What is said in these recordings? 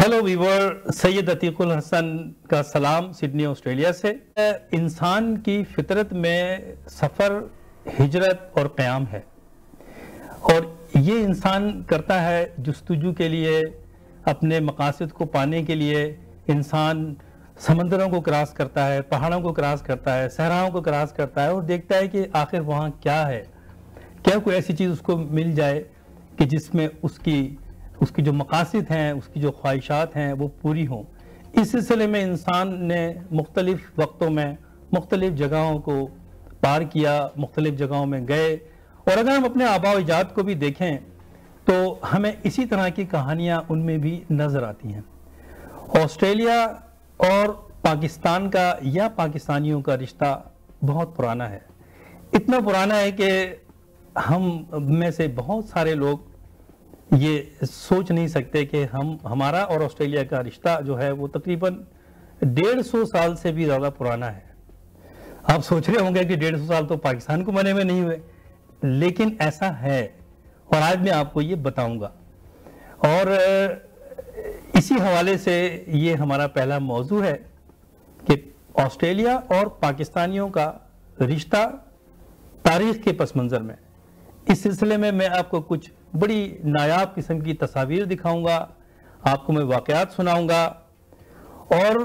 Hello Weaver, Syed अतीकुल Hasan का सलाम Sydney Australia से। इंसान की फितरत में सफ़र, हिजरत और क़याम है और ये इंसान करता है जुस्तजू के लिए, अपने मकासद को पाने के लिए। इंसान समंदरों को क्रॉस करता है, पहाड़ों को क्रॉस करता है, सहराओं को क्रॉस करता है और देखता है कि आखिर वहाँ क्या है, क्या कोई ऐसी चीज़ उसको मिल जाए कि जिसमें उसकी जो मकासद हैं, उसकी जो ख्वाहिशात हैं वो पूरी हों। इस सिलसिले में इंसान ने मुख्तलिफ वक्तों में मुख्तलिफ जगहों को पार किया, मुख्तलिफ जगहों में गए। और अगर हम अपने आबा इजाद को भी देखें तो हमें इसी तरह की कहानियाँ उनमें भी नज़र आती हैं। ऑस्ट्रेलिया और पाकिस्तान का या पाकिस्तानियों का रिश्ता बहुत पुराना है। इतना पुराना है कि हम में से बहुत सारे लोग ये सोच नहीं सकते कि हमारा और ऑस्ट्रेलिया का रिश्ता जो है वो तकरीबन 150 साल से भी ज़्यादा पुराना है। आप सोच रहे होंगे कि 150 साल तो पाकिस्तान को बने हुए नहीं हुए, लेकिन ऐसा है और आज मैं आपको ये बताऊंगा। और इसी हवाले से ये हमारा पहला मौजू है कि ऑस्ट्रेलिया और पाकिस्तानियों का रिश्ता तारीख के पस मंज़र में। इस सिलसिले में मैं आपको कुछ बड़ी नायाब किस्म की तस्वीर दिखाऊंगा, आपको मैं वाक़यात सुनाऊंगा और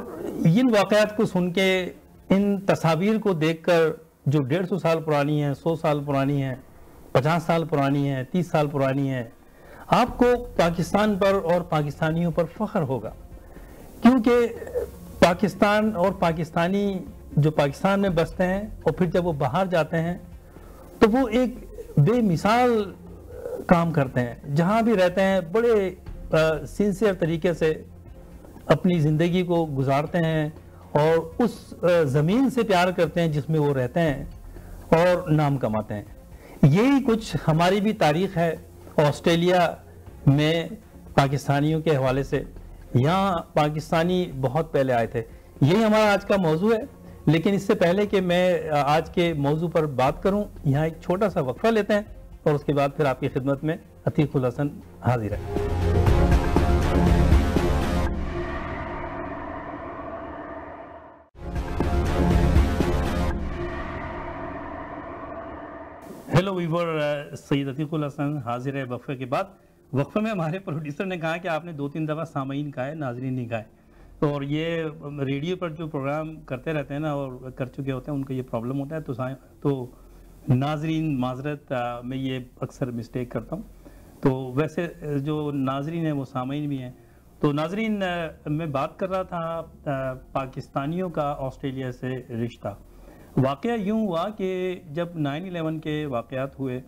इन वाक़यात को सुन के, इन तस्वीर को देखकर जो 150 साल पुरानी है, 100 साल पुरानी है, 50 साल पुरानी है, 30 साल पुरानी है, आपको पाकिस्तान पर और पाकिस्तानियों पर फ़ख्र होगा। क्योंकि पाकिस्तान और पाकिस्तानी जो पाकिस्तान में बसते हैं और फिर जब वो बाहर जाते हैं तो वो एक बेमिसाल काम करते हैं। जहाँ भी रहते हैं बड़े सिंसियर तरीके से अपनी ज़िंदगी को गुजारते हैं और उस ज़मीन से प्यार करते हैं जिसमें वो रहते हैं और नाम कमाते हैं। यही कुछ हमारी भी तारीख़ है ऑस्ट्रेलिया में पाकिस्तानियों के हवाले से। यहाँ पाकिस्तानी बहुत पहले आए थे। यही हमारा आज का मौजू है। लेकिन इससे पहले कि मैं आज के मौजू पर बात करूं, यहाँ एक छोटा सा वक्फा लेते हैं और उसके बाद फिर आपकी खिदमत में अतीकुल हसन हाजिर है। हेलो वीवर, सैयद अतीकुल हसन हाजिर है वक्फे के बाद। वक्फे में हमारे प्रोड्यूसर ने कहा कि आपने 2-3 दफ़ा सामीन कहा है, नाजरीन नहीं कहा है। और ये रेडियो पर जो प्रोग्राम करते रहते हैं ना और कर चुके होते हैं, उनको ये प्रॉब्लम होता है। तो नाजरीन माजरत, मैं ये अक्सर मिस्टेक करता हूँ। तो वैसे जो नाजरीन है वो सामीन भी हैं। तो नाजरीन, मैं बात कर रहा था पाकिस्तानियों का ऑस्ट्रेलिया से रिश्ता। वाक़या यूँ हुआ कि जब 9/11 के वाक़यात हुए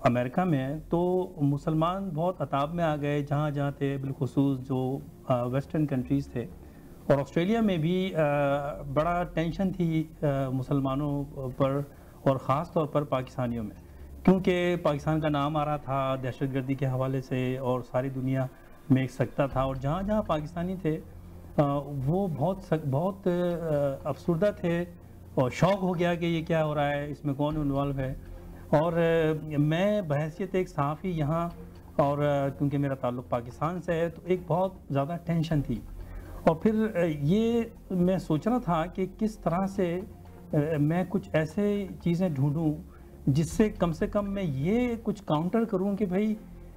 अमेरिका में, तो मुसलमान बहुत अताब में आ गए जहाँ जहाँ थे, बिलखुसूस जो वेस्टर्न कंट्रीज़ थे। और ऑस्ट्रेलिया में भी बड़ा टेंशन थी मुसलमानों पर और ख़ास तौर पर पाकिस्तानियों में, क्योंकि पाकिस्तान का नाम आ रहा था दहशतगर्दी के हवाले से और सारी दुनिया में एक सकता था। और जहाँ जहाँ पाकिस्तानी थे वो बहुत अफसरदा थे और शौक़ हो गया कि ये क्या हो रहा है, इसमें कौन इन्वॉल्व है। और मैं बहैसियत एक सहाफ़ी यहाँ, और क्योंकि मेरा ताल्लुक़ पाकिस्तान से है, तो एक बहुत ज़्यादा टेंशन थी। और फिर ये मैं सोच रहा था कि किस तरह से मैं कुछ ऐसे चीज़ें ढूंढूं जिससे कम से कम मैं ये कुछ काउंटर करूं कि भाई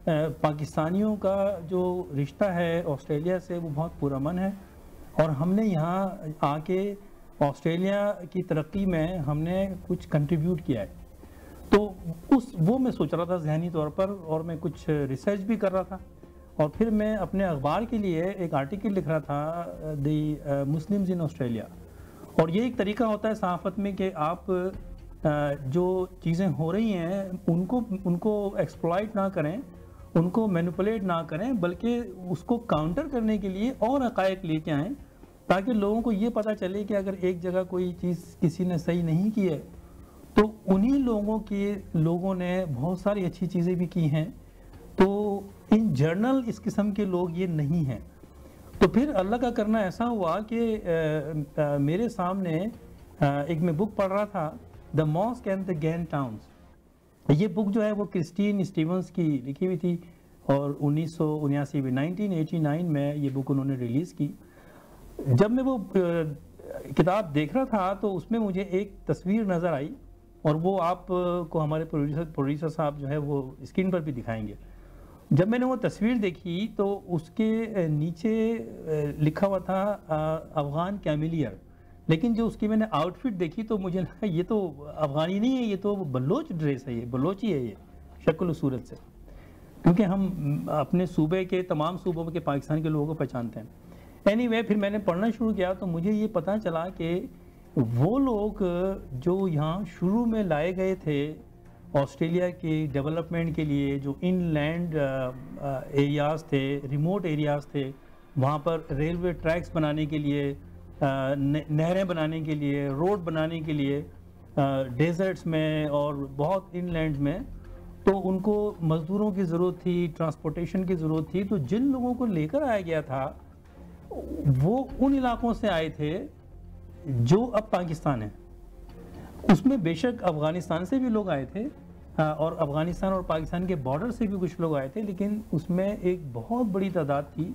पाकिस्तानियों का जो रिश्ता है ऑस्ट्रेलिया से वो बहुत पुरअमन है और हमने यहाँ आके ऑस्ट्रेलिया की तरक्की में हमने कुछ कंट्रीब्यूट किया है। तो वो मैं सोच रहा था ज़हनी तौर पर, और मैं कुछ रिसर्च भी कर रहा था। और फिर मैं अपने अखबार के लिए एक आर्टिकल लिख रहा था, द मुस्लिम्स इन ऑस्ट्रेलिया। और ये एक तरीका होता है सहाफ़त में कि आप जो चीज़ें हो रही हैं उनको एक्सप्लॉइट ना करें, उनको मैनिपुलेट ना करें, बल्कि उसको काउंटर करने के लिए और हक़ाइक़ लेके आएँ, ताकि लोगों को ये पता चले कि अगर एक जगह कोई चीज़ किसी ने सही नहीं की है तो उन्हीं लोगों ने बहुत सारी अच्छी चीज़ें भी की हैं। तो इन जर्नल इस किस्म के लोग ये नहीं हैं। तो फिर अल्लाह का करना ऐसा हुआ कि मेरे सामने एक मैं बुक पढ़ रहा था, the mosque and the gun towns. ये बुक जो है वो क्रिस्टीन स्टीवंस की लिखी हुई थी। और 1979 में 1989 में ये बुक उन्होंने रिलीज़ की। जब मैं वो किताब देख रहा था तो उसमें मुझे एक तस्वीर नज़र आई, और वो आप को हमारे प्रोड्यूसर साहब जो है वो स्क्रीन पर भी दिखाएंगे। जब मैंने वो तस्वीर देखी तो उसके नीचे लिखा हुआ था अफ़गान कैमिलियर, लेकिन जो उसकी मैंने आउटफिट देखी तो मुझे लगा ये तो अफ़गानी नहीं है, ये तो बलोच ड्रेस है, ये बलोची है ये शक्ल सूरत से, क्योंकि हम अपने सूबे के तमाम सूबों के पाकिस्तान के लोगों को पहचानते हैं। एनीवे, फिर मैंने पढ़ना शुरू किया तो मुझे ये पता चला कि वो लोग जो यहाँ शुरू में लाए गए थे ऑस्ट्रेलिया के डेवलपमेंट के लिए, जो इनलैंड एरियाज़ थे, रिमोट एरियाज़ थे, वहाँ पर रेलवे ट्रैक्स बनाने के लिए, नहरें बनाने के लिए, रोड बनाने के लिए, डेजर्ट्स में और बहुत इनलैंड में, तो उनको मज़दूरों की ज़रूरत थी, ट्रांसपोर्टेशन की ज़रूरत थी। तो जिन लोगों को लेकर आया गया था वो उन इलाकों से आए थे जो अब पाकिस्तान है। उसमें बेशक अफ़गानिस्तान से भी लोग आए थे और अफ़गानिस्तान और पाकिस्तान के बॉर्डर से भी कुछ लोग आए थे, लेकिन उसमें एक बहुत बड़ी तादाद थी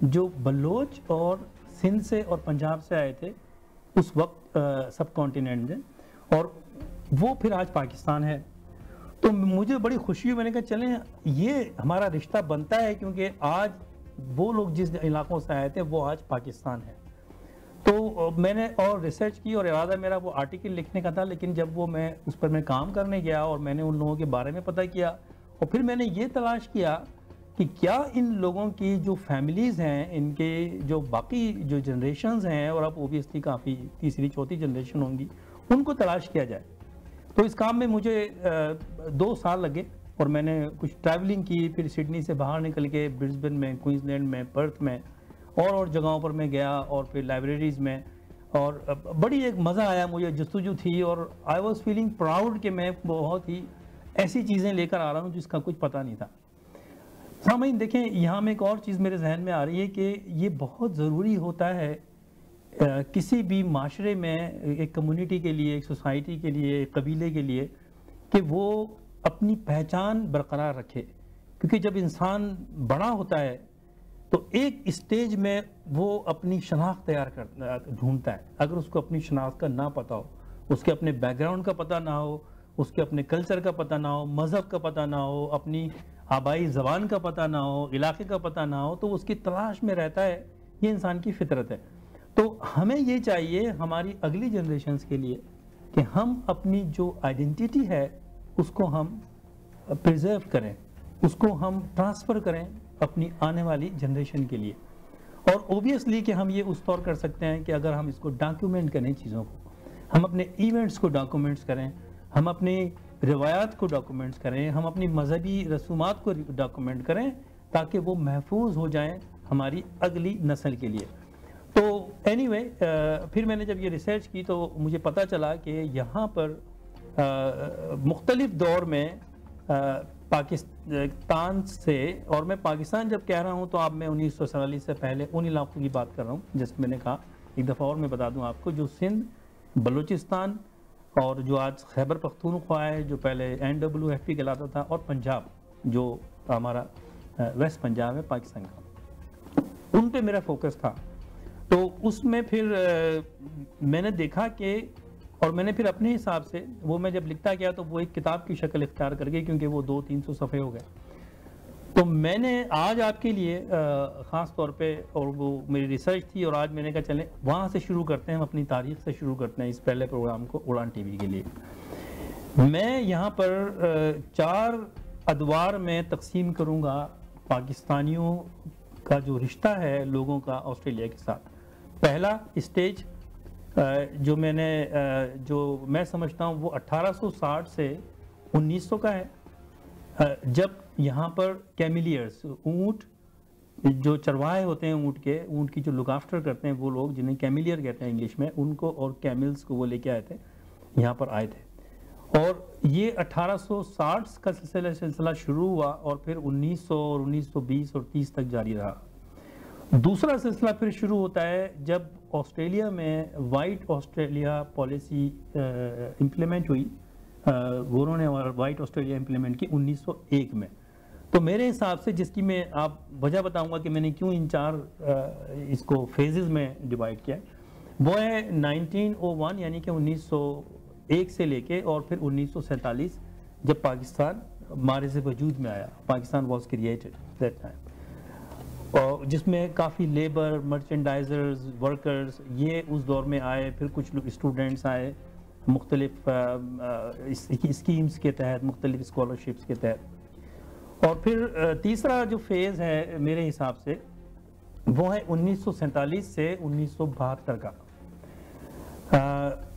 जो बलोच और सिंध से और पंजाब से आए थे उस वक्त सब कॉन्टिनेंट में, और वो फिर आज पाकिस्तान है। तो मुझे बड़ी खुशी हुई, मैंने कहा चलें ये हमारा रिश्ता बनता है, क्योंकि आज वो लोग जिस इलाकों से आए थे वो आज पाकिस्तान है। तो मैंने और रिसर्च की और इरादा मेरा वो आर्टिकल लिखने का था, लेकिन जब वो मैं उस पर मैं काम करने गया और मैंने उन लोगों के बारे में पता किया, और फिर मैंने ये तलाश किया कि क्या इन लोगों की जो फैमिलीज़ हैं, इनके जो बाकी जो जनरेशन्स हैं, और अब ओबियसली काफ़ी तीसरी चौथी जनरेशन होंगी, उनको तलाश किया जाए। तो इस काम में मुझे 2 साल लगे और मैंने कुछ ट्रैवलिंग की, फिर सिडनी से बाहर निकल के ब्रिस्बेन में, क्वींसलैंड में, पर्थ में और जगहों पर मैं गया, और फिर लाइब्रेरीज़ में, और बड़ी एक मज़ा आया मुझे, जस्तुजू थी, और आई वॉज फीलिंग प्राउड कि मैं बहुत ही ऐसी चीज़ें लेकर आ रहा हूँ जिसका कुछ पता नहीं था। सामईन देखें, यहाँ में एक और चीज़ मेरे जहन में आ रही है कि ये बहुत ज़रूरी होता है किसी भी माशरे में, एक कम्युनिटी के लिए, एक सोसाइटी के लिए, एक कबीले के लिए, कि वो अपनी पहचान बरकरार रखे। क्योंकि जब इंसान बड़ा होता है तो एक स्टेज में वो अपनी शनाख्त तैयार कर ढूंढता है। अगर उसको अपनी शनाख्त का ना पता हो, उसके अपने बैकग्राउंड का पता ना हो, उसके अपने कल्चर का पता ना हो, मज़हब का पता ना हो, अपनी आबाई ज़बान का पता ना हो, इलाके का पता ना हो, तो उसकी तलाश में रहता है। ये इंसान की फितरत है। तो हमें ये चाहिए हमारी अगली जनरेशन्स के लिए कि हम अपनी जो आइडेंटिटी है उसको हम प्रिजर्व करें, उसको हम ट्रांसफ़र करें अपनी आने वाली जनरेशन के लिए। और ओबियसली कि हम ये उस तौर कर सकते हैं कि अगर हम इसको डॉक्यूमेंट करें, चीज़ों को, हम अपने इवेंट्स को डॉक्यूमेंट्स करें, हम अपनी रिवायात को डॉक्यूमेंट्स करें, हम अपनी मजहबी रसूमात को डॉक्यूमेंट करें, ताकि वो महफूज हो जाएं हमारी अगली नस्ल के लिए। तो एनीवे, फिर मैंने जब ये रिसर्च की तो मुझे पता चला कि यहाँ पर मुख्तलिफ दौर में पाकिस्तान से, और मैं पाकिस्तान जब कह रहा हूँ तो आप मैं 1947 से पहले उन इलाकों की बात कर रहा हूँ, जैसे मैंने कहा एक दफ़ा और मैं बता दूँ आपको, जो सिंध, बलूचिस्तान और जो आज खैबर पख्तूनख्वा है, जो पहले NWFP कहलाता था, और पंजाब जो हमारा वेस्ट पंजाब है पाकिस्तान का, उन पे मेरा फोकस था। तो उसमें फिर मैंने देखा कि, और मैंने फिर अपने हिसाब से वो मैं जब लिखता गया तो वो एक किताब की शक्ल इख्तियार कर गई, क्योंकि वो 200-300 सफ़े हो गए। तो मैंने आज आपके लिए ख़ास तौर पे, और वो मेरी रिसर्च थी, और आज मैंने कहा चलें वहाँ से शुरू करते हैं, हम अपनी तारीख़ से शुरू करते हैं इस पहले प्रोग्राम को उड़ान TV के लिए। मैं यहाँ पर 4 अदवार में तकसीम करूँगा पाकिस्तानियों का जो रिश्ता है लोगों का ऑस्ट्रेलिया के साथ। पहला स्टेज जो मैं समझता हूँ वो 1860 से 1900 का है, जब यहाँ पर कैमिलियर्स, ऊँट जो चरवाहे होते हैं, ऊँट की जो लुक आफ्टर करते हैं वो लोग, जिन्हें कैमिलियर कहते हैं इंग्लिश में, उनको और कैमल्स को वो लेके आए थे, यहाँ पर आए थे। और ये 1860 का सिलसिला शुरू हुआ और फिर 1900 और 1920 और 30 तक जारी रहा। दूसरा सिलसिला फिर शुरू होता है जब ऑस्ट्रेलिया में वाइट ऑस्ट्रेलिया पॉलिसी इम्प्लीमेंट हुई, गोरों ने वाइट ऑस्ट्रेलिया इम्प्लीमेंट की 1901 में। तो मेरे हिसाब से, जिसकी मैं आप वजह बताऊंगा कि मैंने क्यों इन 4 इसको फेजेस में डिवाइड किया, वो है 1901 यानी कि 1901 से लेके और फिर 1947 जब पाकिस्तान मारे से वजूद में आया, Pakistan was created that time, और जिसमें काफ़ी लेबर, मर्चेंडाइजर्स, वर्कर्स ये उस दौर में आए, फिर कुछ लोग स्टूडेंट्स आए मुख्तलिफ स्कीम्स के तहत, मुख्तलिफ स्कॉलरशिप्स के तहत। और फिर तीसरा जो फेज़ है मेरे हिसाब से वो है 1947 से 1972 का।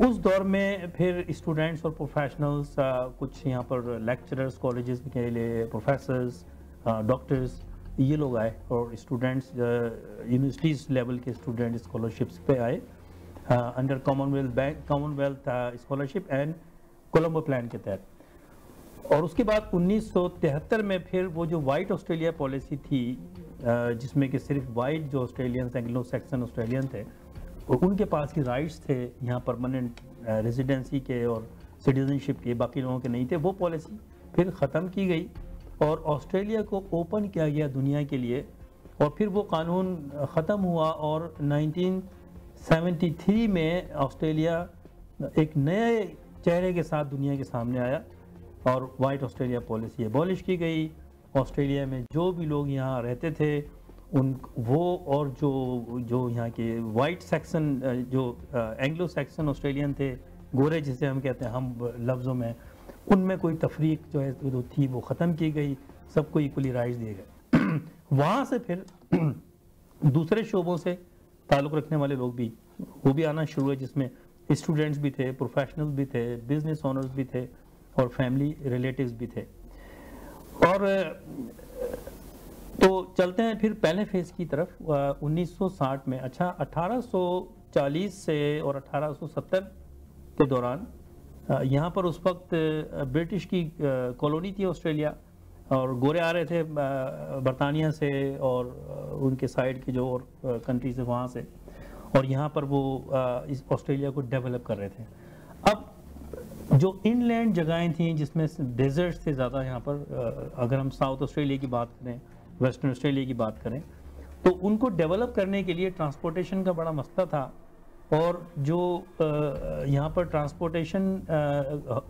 उस दौर में फिर स्टूडेंट्स और प्रोफेशनल्स, कुछ यहाँ पर लेक्चरर्स कॉलेजेस के लिए, प्रोफेसर्स, डॉक्टर्स, ये लोग आए, और स्टूडेंट्स यूनिवर्सिटीज़ लेवल के स्टूडेंट स्कॉलरशिप्स पे आए under Commonwealth scholarship and Colombo plan के तहत। और उसके बाद 1973 में फिर वो जो वाइट ऑस्ट्रेलिया पॉलिसी थी, जिसमें कि सिर्फ वाइट जो ऑस्ट्रेलियंस, एंग्लो सैक्सन ऑस्ट्रेलियन थे, उनके पास ही राइट्स थे यहाँ परमानेंट रेजिडेंसी के और सिटीजनशिप के, बाकी लोगों के नहीं थे, वो पॉलिसी फिर ख़त्म की गई और ऑस्ट्रेलिया को ओपन किया गया दुनिया के लिए। और फिर वो कानून ख़त्म हुआ और 1973 में ऑस्ट्रेलिया एक नए चेहरे के साथ दुनिया के सामने आया और वाइट ऑस्ट्रेलिया पॉलिसी एबॉलिश की गई। ऑस्ट्रेलिया में जो भी लोग यहाँ रहते थे वो और जो यहाँ के वाइट सेक्शन, जो एंग्लो सेक्शन ऑस्ट्रेलियन थे, गोरे जिसे हम कहते हैं हम लफ्ज़ों में, उनमें कोई तफरीक जो है जो थी वो ख़त्म की गई, सबको इक्वली राइट्स दिए गए। वहाँ से फिर दूसरे शोबों से ताल्लुक़ रखने वाले लोग भी वो भी आना शुरू हुए, जिसमें स्टूडेंट्स भी थे, प्रोफेशनल्स भी थे, बिजनेस ओनर्स भी थे और फैमिली रिलेटिव्स भी थे। और तो चलते हैं फिर पहले फेज़ की तरफ 1960 में। अच्छा, 1840 से और 1870 के दौरान यहाँ पर उस वक्त ब्रिटिश की कॉलोनी थी ऑस्ट्रेलिया, और गोरे आ रहे थे बरतानिया से और उनके साइड के जो और कंट्री से वहाँ से, और यहाँ पर वो इस ऑस्ट्रेलिया को डेवलप कर रहे थे। अब जो इनलैंड जगहें थीं जिसमें डेजर्ट्स थे ज़्यादा यहाँ पर, अगर हम साउथ ऑस्ट्रेलिया की बात करें, वेस्टर्न ऑस्ट्रेलिया की बात करें, तो उनको डेवलप करने के लिए ट्रांसपोर्टेशन का बड़ा मसला था। और जो यहाँ पर ट्रांसपोर्टेशन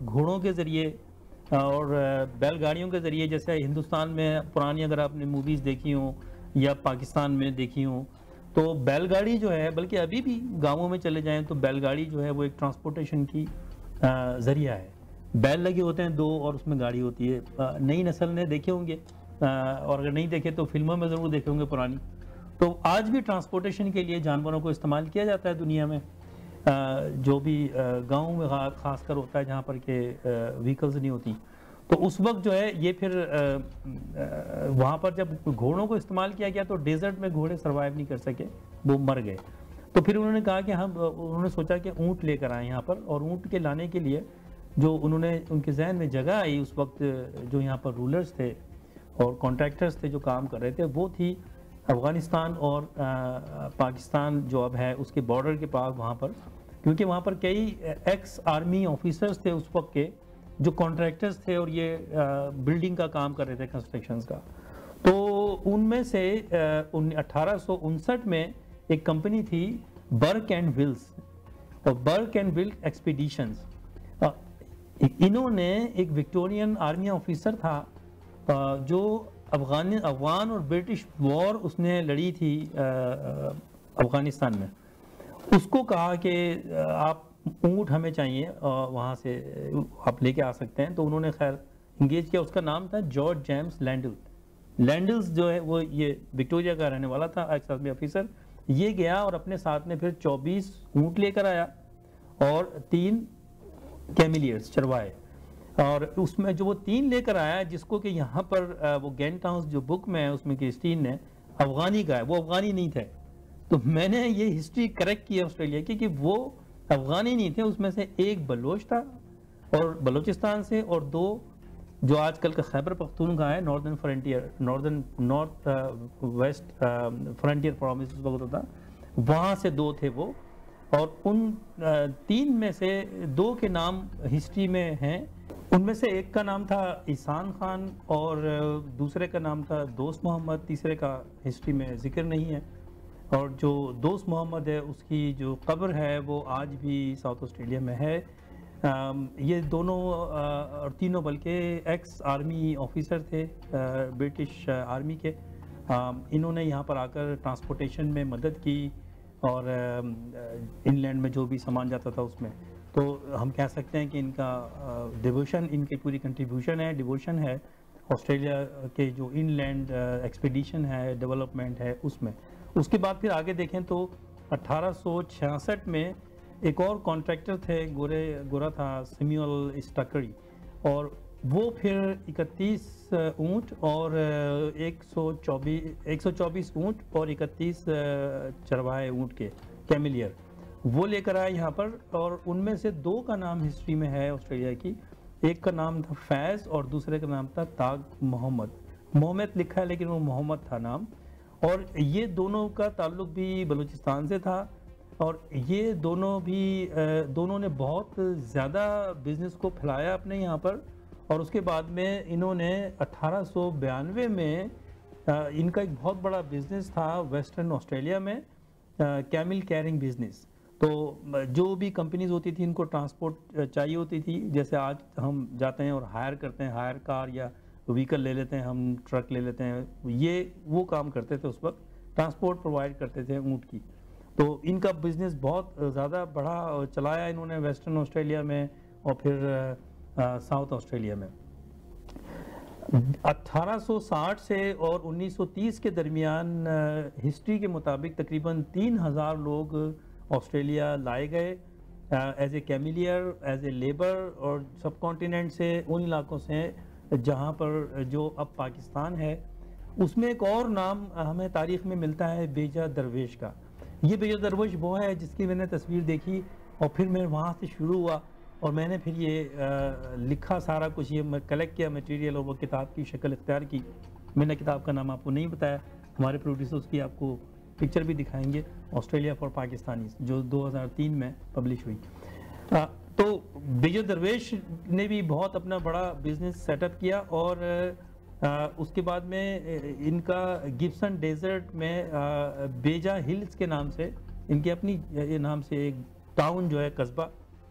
घोड़ों के ज़रिए और बैलगाड़ियों के ज़रिए, जैसे हिंदुस्तान में पुरानी अगर आपने मूवीज़ देखी हों या पाकिस्तान में देखी हों, तो बैलगाड़ी जो है, बल्कि अभी भी गाँवों में चले जाएं तो बैलगाड़ी जो है वो एक ट्रांसपोर्टेशन की ज़रिया है। बैल लगे होते हैं 2 और उसमें गाड़ी होती है। नई नस्ल ने देखे होंगे, और अगर नहीं देखे तो फिल्मों में ज़रूर देखे होंगे पुरानी। तो आज भी ट्रांसपोर्टेशन के लिए जानवरों को इस्तेमाल किया जाता है दुनिया में, जो भी गाँव में ख़ासकर होता है जहाँ पर के व्हीकल्स नहीं होती। तो उस वक्त जो है ये फिर वहाँ पर जब घोड़ों को इस्तेमाल किया गया तो डेजर्ट में घोड़े सर्वाइव नहीं कर सके, वो मर गए। तो फिर उन्होंने कहा कि उन्होंने सोचा कि ऊँट लेकर आए यहाँ पर, और ऊँट के लाने के लिए जो उनके जहन में जगह आई उस वक्त, जो यहाँ पर रूलर्स थे और कॉन्ट्रैक्टर्स थे जो काम कर रहे थे, वो थी अफ़गानिस्तान और पाकिस्तान जो अब है उसके बॉर्डर के पास वहाँ पर, क्योंकि वहाँ पर कई एक्स आर्मी ऑफिसर्स थे उस वक्त के जो कॉन्ट्रैक्टर्स थे और ये बिल्डिंग का काम कर रहे थे, कंस्ट्रक्शंस का। तो उनमें से 1859 में एक कंपनी थी बर्क एंड विल्स, और बर्क एंड विल एक्सपीडिशंस। इन्होंने, एक विक्टोरियन आर्मी ऑफिसर था जो अफगान और ब्रिटिश वॉर उसने लड़ी थी अफगानिस्तान में, उसको कहा कि आप ऊँट हमें चाहिए, वहाँ से आप लेके आ सकते हैं। तो उन्होंने खैर इंगेज किया, उसका नाम था जॉर्ज जेम्स लैंडल्स जो है वो ये विक्टोरिया का रहने वाला था, एक्स आर्मी ऑफिसर। ये गया और अपने साथ में फिर 24 ऊँट लेकर आया और 3 कैमिलियर्स चरवाए, और उसमें जो वो 3 लेकर आया, जिसको कि यहाँ पर वो गेंट हाउस जो बुक में है उसमें क्रिस्टीन ने अफगानी का है, वो अफगानी नहीं थे। तो मैंने ये हिस्ट्री करेक्ट की है ऑस्ट्रेलिया की कि वो अफगानी नहीं थे, उसमें से एक बलोच था और बलूचिस्तान से, और 2 जो आजकल का खैबर पख्तूनख्वा है, नॉर्थ वेस्ट फ्रंटियर प्रोविंस उस वक्त था, वहाँ से 2 थे वो। और उन 3 में से 2 के नाम हिस्ट्री में हैं, उनमें से एक का नाम था ईसान खान और दूसरे का नाम था दोस्त मोहम्मद, तीसरे का हिस्ट्री में जिक्र नहीं है। और जो दोस्त मोहम्मद है उसकी जो कब्र है वो आज भी साउथ ऑस्ट्रेलिया में है। ये दोनों और तीनों बल्कि एक्स आर्मी ऑफिसर थे ब्रिटिश आर्मी के। इन्होंने यहाँ पर आकर ट्रांसपोर्टेशन में मदद की और इनलैंड में जो भी सामान जाता था उसमें, तो हम कह सकते हैं कि इनका डिवोशन, इनकी पूरी कंट्रीब्यूशन है, डिवोशन है ऑस्ट्रेलिया के जो इनलैंड एक्सपीडिशन है, डेवलपमेंट है उसमें। उसके बाद फिर आगे देखें तो 1866 में एक और कॉन्ट्रैक्टर थे, गोरा था, सैमुअल स्टकरी, और वो फिर 31 ऊँट और 124 ऊँट और 31 चरवाहे ऊँट के कैमिलियर वो लेकर आए यहाँ पर। और उनमें से दो का नाम हिस्ट्री में है ऑस्ट्रेलिया की, एक का नाम था फैज़ और दूसरे का नाम था ताग मोहम्मद। मोहम्मद लिखा है लेकिन वो मोहम्मद था नाम। और ये दोनों का ताल्लुक भी बलूचिस्तान से था और ये दोनों ने बहुत ज़्यादा बिज़नेस को फैलाया अपने यहाँ पर। और उसके बाद में इन्होंने 1892 में इनका एक बहुत बड़ा बिज़नेस था वेस्टर्न ऑस्ट्रेलिया में, कैमल कैरिंग बिज़नेस। तो जो भी कंपनीज होती थी इनको ट्रांसपोर्ट चाहिए होती थी, जैसे आज हम जाते हैं और हायर करते हैं, हायर कार या व्हीकल ले लेते हैं, हम ट्रक ले लेते हैं, ये वो काम करते थे उस वक्त, ट्रांसपोर्ट प्रोवाइड करते थे ऊँट की। तो इनका बिज़नेस बहुत ज़्यादा बढ़ा, चलाया इन्होंने वेस्टर्न ऑस्ट्रेलिया में और फिर साउथ ऑस्ट्रेलिया में। 1860 से और 1930 के दरमियान हिस्ट्री के मुताबिक तकरीबन 3000 लोग ऑस्ट्रेलिया लाए गए as a cameleer, as a labour, और सब कॉन्टिनेंट से, उन इलाकों से जहाँ पर जो अब पाकिस्तान है। उसमें एक और नाम हमें तारीख़ में मिलता है बेजा दरवेश का। ये बेजा दरवेश वो है जिसकी मैंने तस्वीर देखी और फिर मैं वहाँ से शुरू हुआ और मैंने फिर ये लिखा सारा कुछ, ये कलेक्ट किया मटेरियल और वो किताब की शक्ल इख्तियार की। मैंने किताब का नाम आपको नहीं बताया, हमारे प्रोड्यूसर्स की आपको पिक्चर भी दिखाएंगे, ऑस्ट्रेलिया फॉर पाकिस्तानीज, जो 2003 में पब्लिश हुई। तो बेजा दरवेश ने भी बहुत अपना बड़ा बिजनेस सेटअप किया और उसके बाद में इनका गिब्सन डेजर्ट में बेजा हिल्स के नाम से, इनके अपनी ये नाम से एक टाउन जो है, कस्बा,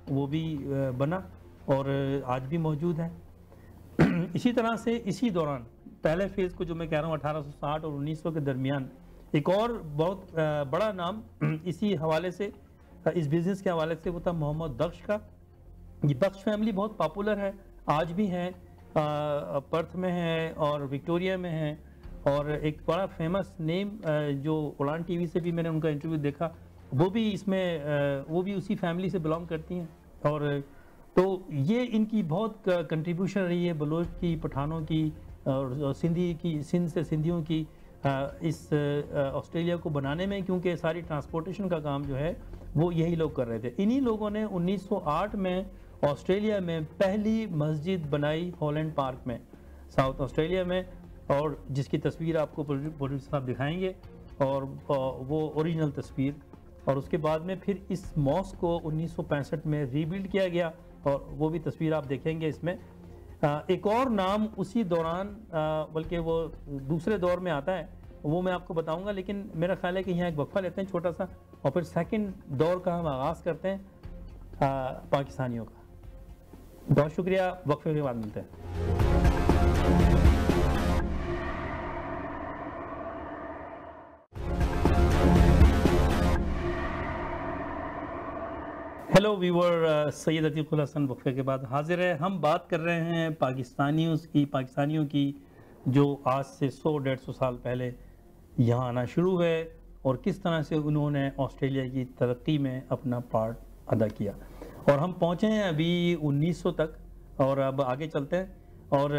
वो भी बना और आज भी मौजूद है। इसी तरह से इसी दौरान पहले फेज़ को जो मैं कह रहा हूँ 1860 और 1900 के दरमियान एक और बहुत बड़ा नाम इसी हवाले से, इस बिज़नेस के हवाले से, वो था मोहम्मद बख्श का। ये बख्श फैमिली बहुत पॉपुलर है, आज भी हैं, पर्थ में है और विक्टोरिया में है। और एक बड़ा फेमस नेम जो उड़ान टीवी से भी मैंने उनका इंटरव्यू देखा, वो भी इसमें वो भी उसी फैमिली से बिलोंग करती हैं। और तो ये इनकी बहुत कंट्रीब्यूशन रही है बलोच की, पठानों की और सिंधी की, सिंध से सिंधियों की इस ऑस्ट्रेलिया को बनाने में, क्योंकि सारी ट्रांसपोर्टेशन का काम जो है वो यही लोग कर रहे थे। इन्हीं लोगों ने 1908 में ऑस्ट्रेलिया में पहली मस्जिद बनाई हॉलैंड पार्क में, साउथ ऑस्ट्रेलिया में, और जिसकी तस्वीर आपको प्रोड्यूसर साहब दिखाएंगे और वो ओरिजिनल तस्वीर। और उसके बाद में फिर इस मॉस्क को 1965 में रीबिल्ड किया गया और वो भी तस्वीर आप देखेंगे इसमें। एक और नाम उसी दौरान, बल्कि वो दूसरे दौर में आता है, वो मैं आपको बताऊंगा, लेकिन मेरा ख्याल है कि यहाँ एक वक्फा लेते हैं छोटा सा और फिर सेकंड दौर का हम आगाज़ करते हैं पाकिस्तानियों का। बहुत शुक्रिया, वक्फे के बाद मिलते हैं। हेलो व्यूअर, सैयद अतीकुल हसन वक्फे के बाद हाजिर है। हम बात कर रहे हैं पाकिस्तानियों की जो आज से 100-150 साल पहले यहाँ आना शुरू है और किस तरह से उन्होंने ऑस्ट्रेलिया की तरक्की में अपना पार्ट अदा किया। और हम पहुँचे हैं अभी 1900 तक और अब आगे चलते हैं। और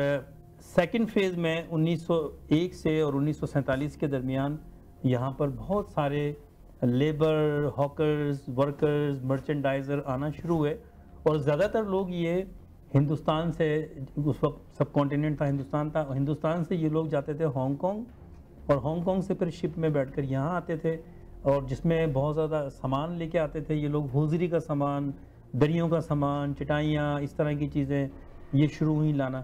सेकंड फेज़ में 1901 से और 1947 के दरमियान यहाँ पर बहुत सारे लेबर, हॉकर्स, वर्कर्स, मर्चेंडाइज़र आना शुरू हुए और ज़्यादातर लोग ये हिंदुस्तान से, उस वक्त सब कॉन्टिनेंट था, हिंदुस्तान था, हिंदुस्तान से ये लोग जाते थे हांगकांग और हांगकांग से फिर शिप में बैठकर यहाँ आते थे और जिसमें बहुत ज़्यादा सामान लेके आते थे ये लोग, होजरी का सामान, दरियों का सामान, चटाइयाँ, इस तरह की चीज़ें, ये शुरू हुई लाना।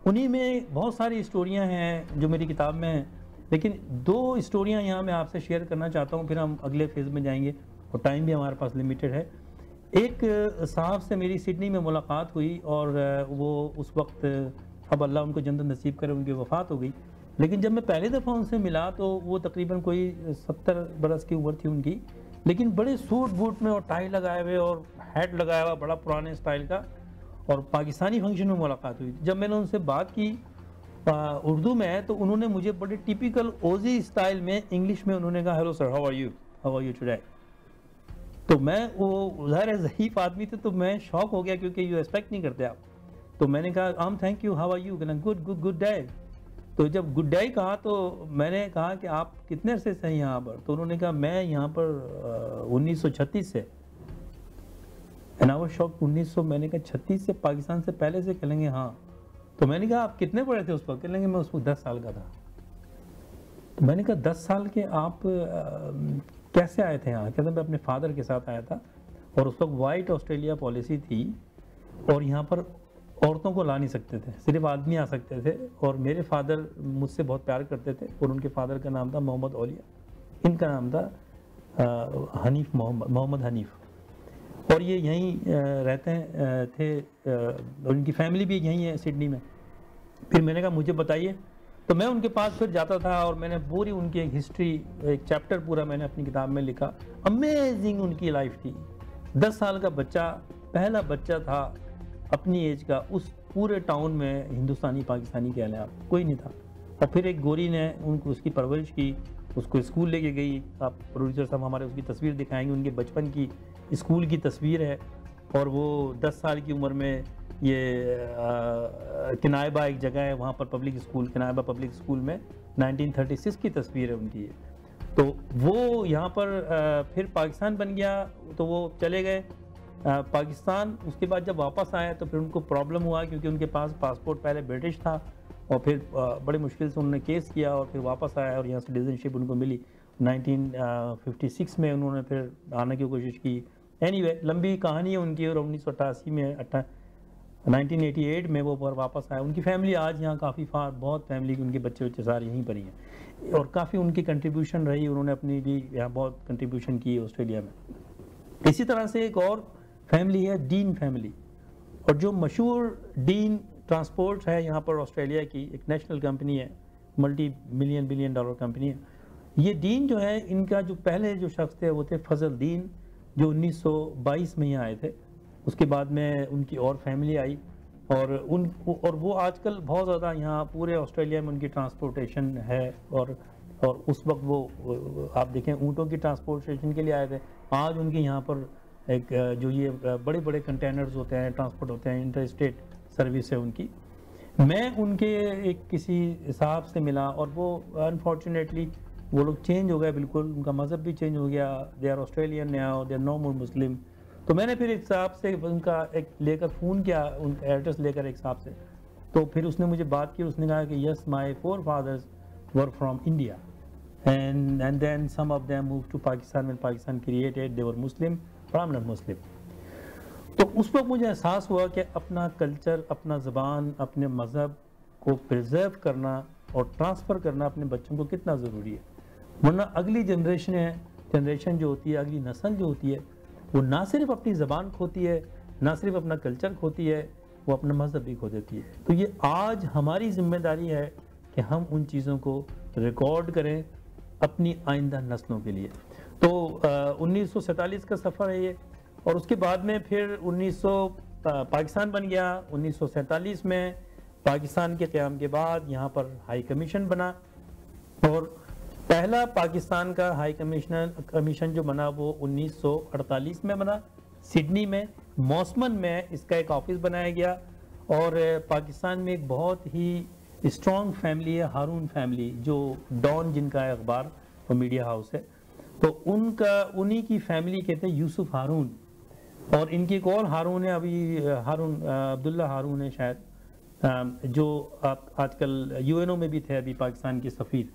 उन्हीं में बहुत सारी स्टोरियां हैं जो मेरी किताब में हैं, लेकिन 2 स्टोरियां यहाँ मैं आपसे शेयर करना चाहता हूँ, फिर हम अगले फेज़ में जाएंगे और टाइम भी हमारे पास लिमिटेड है। एक साहब से मेरी सिडनी में मुलाकात हुई और वो उस वक्त, अब अल्लाह उनको जन्नत नसीब करे, उनकी वफ़ात हो गई, लेकिन जब मैं पहली दफ़ा उनसे मिला तो वो तकरीबन कोई 70 बरस की उम्र थी उनकी, लेकिन बड़े सूट बूट में और टाई लगाए हुए और हैट लगाया हुआ, बड़ा पुराने स्टाइल का, और पाकिस्तानी फंक्शन में मुलाकात हुई। जब मैंने उनसे बात की उर्दू में, तो उन्होंने मुझे बड़े टिपिकल ओजी स्टाइल में इंग्लिश में उन्होंने कहा, hello sir, how are you today. तो मैं, वो ज़ाहिर है ज़ईफ़ आदमी थे, तो मैं शॉक हो गया क्योंकि यू एक्सपेक्ट नहीं करते आप। तो मैंने कहा thank you, how are you, good day. तो जब गुड डे कहा तो मैंने कहा कि आप कितने अरसे से हैं यहाँ पर? तो उन्होंने कहा मैं यहाँ पर 1936 से। एंड आई वाज शॉक्ड, 1900, मैंने कहा 36 से, पाकिस्तान से पहले से? कहेंगे हाँ। तो मैंने कहा आप कितने बड़े थे उस वक्त? कहेंगे मैं उस वक्त 10 साल का था। तो मैंने कहा 10 साल के आप कैसे आए थे यहाँ? कहते मैं अपने फादर के साथ आया था, और उस वक्त वाइट ऑस्ट्रेलिया पॉलिसी थी और यहाँ पर औरतों को ला नहीं सकते थे, सिर्फ आदमी आ सकते थे। और मेरे फादर मुझसे बहुत प्यार करते थे, और उनके फादर का नाम था मोहम्मद औलिया, इनका नाम था हनीफ, मोहम्मद हनीफ। और ये यहीं रहते थे, उनकी फैमिली भी यहीं है सिडनी में। फिर मैंने कहा मुझे बताइए, तो मैं उनके पास फिर जाता था और मैंने पूरी उनकी एक हिस्ट्री, एक चैप्टर पूरा मैंने अपनी किताब में लिखा। अमेजिंग उनकी लाइफ थी। 10 साल का बच्चा, पहला बच्चा था अपनी एज का उस पूरे टाउन में, हिंदुस्तानी पाकिस्तानी कह लें आप, कोई नहीं था। और फिर एक गोरी ने उनको, उसकी परवरिश की, उसको स्कूल लेके गई। आप प्रोड्यूसर साहब हमारे उसकी तस्वीर दिखाएंगे, उनके बचपन की स्कूल की तस्वीर है। और वो 10 साल की उम्र में ये किनायबा एक जगह है, वहाँ पर पब्लिक स्कूल, किनायबा पब्लिक स्कूल में 1936 की तस्वीर है उनकी ये। तो वो यहाँ पर फिर पाकिस्तान बन गया, तो वो चले गए पाकिस्तान। उसके बाद जब वापस आए तो फिर उनको प्रॉब्लम हुआ, क्योंकि उनके पास पासपोर्ट पहले ब्रिटिश था, और फिर बड़ी मुश्किल से उन्होंने केस किया और फिर वापस आया और यहाँ सिटीजनशिप उनको मिली। 1956 में उन्होंने फिर आने की कोशिश की। एनीवे, लंबी कहानी है उनकी। और 1988 में 1988 में वो पर वापस आए। उनकी फैमिली आज यहाँ काफ़ी बहुत फैमिली, उनके बच्चे सारे यहीं पर ही हैं, और काफ़ी उनकी कंट्रीब्यूशन रही। उन्होंने अपनी भी यहाँ बहुत कंट्रीब्यूशन की ऑस्ट्रेलिया में। इसी तरह से एक और फैमिली है, डीन फैमिली, और जो मशहूर डीन ट्रांसपोर्ट है यहाँ पर ऑस्ट्रेलिया की, एक नेशनल कंपनी है, मल्टी बिलियन डॉलर कंपनी है। ये डीन जो है, इनका जो पहले जो शख्स थे वो थे फजल दीन, जो 1922 में यहाँ आए थे। उसके बाद में उनकी और फैमिली आई, और वो आजकल बहुत ज़्यादा यहाँ पूरे ऑस्ट्रेलिया में उनकी ट्रांसपोर्टेशन है। और उस वक्त वो आप देखें ऊँटों की ट्रांसपोर्टेशन के लिए आए थे। आज उनके यहाँ पर एक जो ये बड़े बड़े कंटेनर्स होते हैं, ट्रांसपोर्ट होते हैं, इंटर स्टेट सर्विस है उनकी। मैं उनके एक किसी साहब से मिला, और वो अनफॉर्चुनेटली वो लोग चेंज हो गए बिल्कुल, उनका मज़हब भी चेंज हो गया। They are Australian now, they are no more Muslim. तो मैंने फिर एक साहब से उनका एक लेकर फ़ोन किया, उनका एड्रेस लेकर एक साहब से। तो फिर उसने मुझे बात की, उसने कहा कि yes, my forefathers were from India and then some of them moved to Pakistan when Pakistan created, they were Muslim, prominent Muslim। तो उस वक्त मुझे एहसास हुआ कि अपना कल्चर, अपना ज़बान, अपने मज़हब को प्रिजर्व करना और ट्रांसफ़र करना अपने बच्चों को कितना ज़रूरी है। वरना अगली जनरेशन जो होती है, अगली नस्ल जो होती है, वो ना सिर्फ अपनी ज़बान खोती है, ना सिर्फ अपना कल्चर खोती है, वो अपना मज़हब भी खो देती है। तो ये आज हमारी ज़िम्मेदारी है कि हम उन चीज़ों को रिकॉर्ड करें अपनी आइंदा नस्लों के लिए। तो 1947 का सफ़र है ये। और उसके बाद में फिर पाकिस्तान बन गया। 1947 में पाकिस्तान के क़याम के बाद यहाँ पर हाई कमीशन बना, और पहला पाकिस्तान का हाई कमीशन जो बना वो 1948 में बना, सिडनी में मौसमन में इसका एक ऑफिस बनाया गया। और पाकिस्तान में एक बहुत ही स्ट्रॉन्ग फैमिली है, हारून फैमिली, जो डॉन जिनका है अखबार और मीडिया हाउस है, तो उन्हीं की फैमिली कहते हैं यूसुफ हारून। और इनकी एक और हारून है, अभी अब्दुल्ला हारून है शायद, जो आजकल यूएनओ में भी थे, अभी पाकिस्तान के सफ़ीर।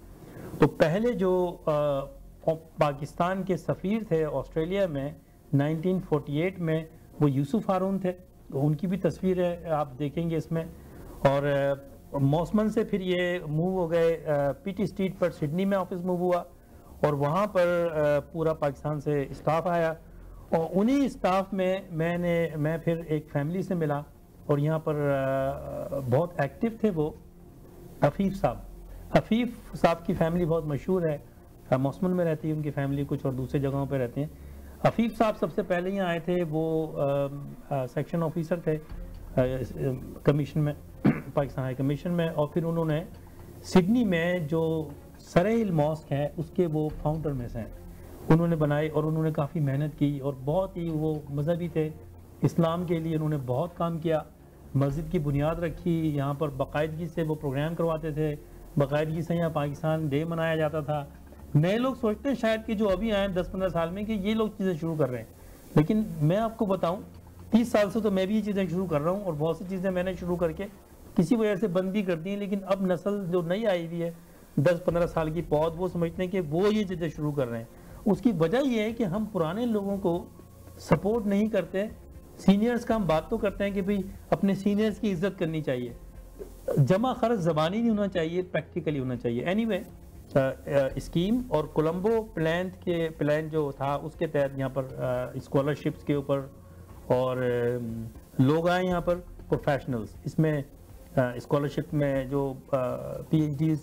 तो पहले जो पाकिस्तान के सफ़ीर थे ऑस्ट्रेलिया में 1948 में, वो यूसुफ हारून थे। तो उनकी भी तस्वीर है, आप देखेंगे इसमें। और मौसमन से फिर ये मूव हो गए पीटी स्ट्रीट पर, सिडनी में ऑफिस मूव हुआ और वहाँ पर पूरा पाकिस्तान से स्टाफ आया और उन्हीं स्टाफ में मैं फिर एक फैमिली से मिला और यहाँ पर बहुत एक्टिव थे वो, हफीफ साहब। हफीफ साहब की फैमिली बहुत मशहूर है, मौसमन में रहती है उनकी फैमिली, कुछ और दूसरे जगहों पे रहते हैं। हफीफ साहब सबसे पहले यहाँ आए थे, वो सेक्शन ऑफिसर थे कमीशन में, पाकिस्तान हाई कमीशन में, और फिर उन्होंने सिडनी में जो सरेहिल मॉस्क है उसके वो फाउंडर में से हैं, उन्होंने बनाए और उन्होंने काफ़ी मेहनत की और बहुत ही वो मजहबी थे, इस्लाम के लिए उन्होंने बहुत काम किया, मस्जिद की बुनियाद रखी, यहाँ पर बाकायदगी से वो प्रोग्राम करवाते थे, बाकायदगी से यहाँ पाकिस्तान डे मनाया जाता था। नए लोग सोचते हैं शायद कि जो अभी आए 10-15 साल में कि ये लोग चीज़ें शुरू कर रहे हैं, लेकिन मैं आपको बताऊं 30 साल से तो मैं भी ये चीज़ें शुरू कर रहा हूँ और बहुत सी चीज़ें मैंने शुरू करके किसी वजह से बंद भी कर दी हैं, लेकिन अब नस्ल जो नई आई हुई है 10-15 साल की पौध, वो समझते हैं कि वो ये चीज़ें शुरू कर रहे हैं। उसकी वजह ये है कि हम पुराने लोगों को सपोर्ट नहीं करते, सीनियर्स का हम बात तो करते हैं कि भाई अपने सीनियर्स की इज्जत करनी चाहिए, जमा खर्च ज़बानी नहीं होना चाहिए, प्रैक्टिकली होना चाहिए। एनीवे स्कीम और कोलंबो प्लान जो था उसके तहत यहाँ पर स्कॉलरशिप्स के ऊपर और लोग आए यहाँ पर प्रोफेशनल्स, इसमें स्कॉलरशिप में जो PhD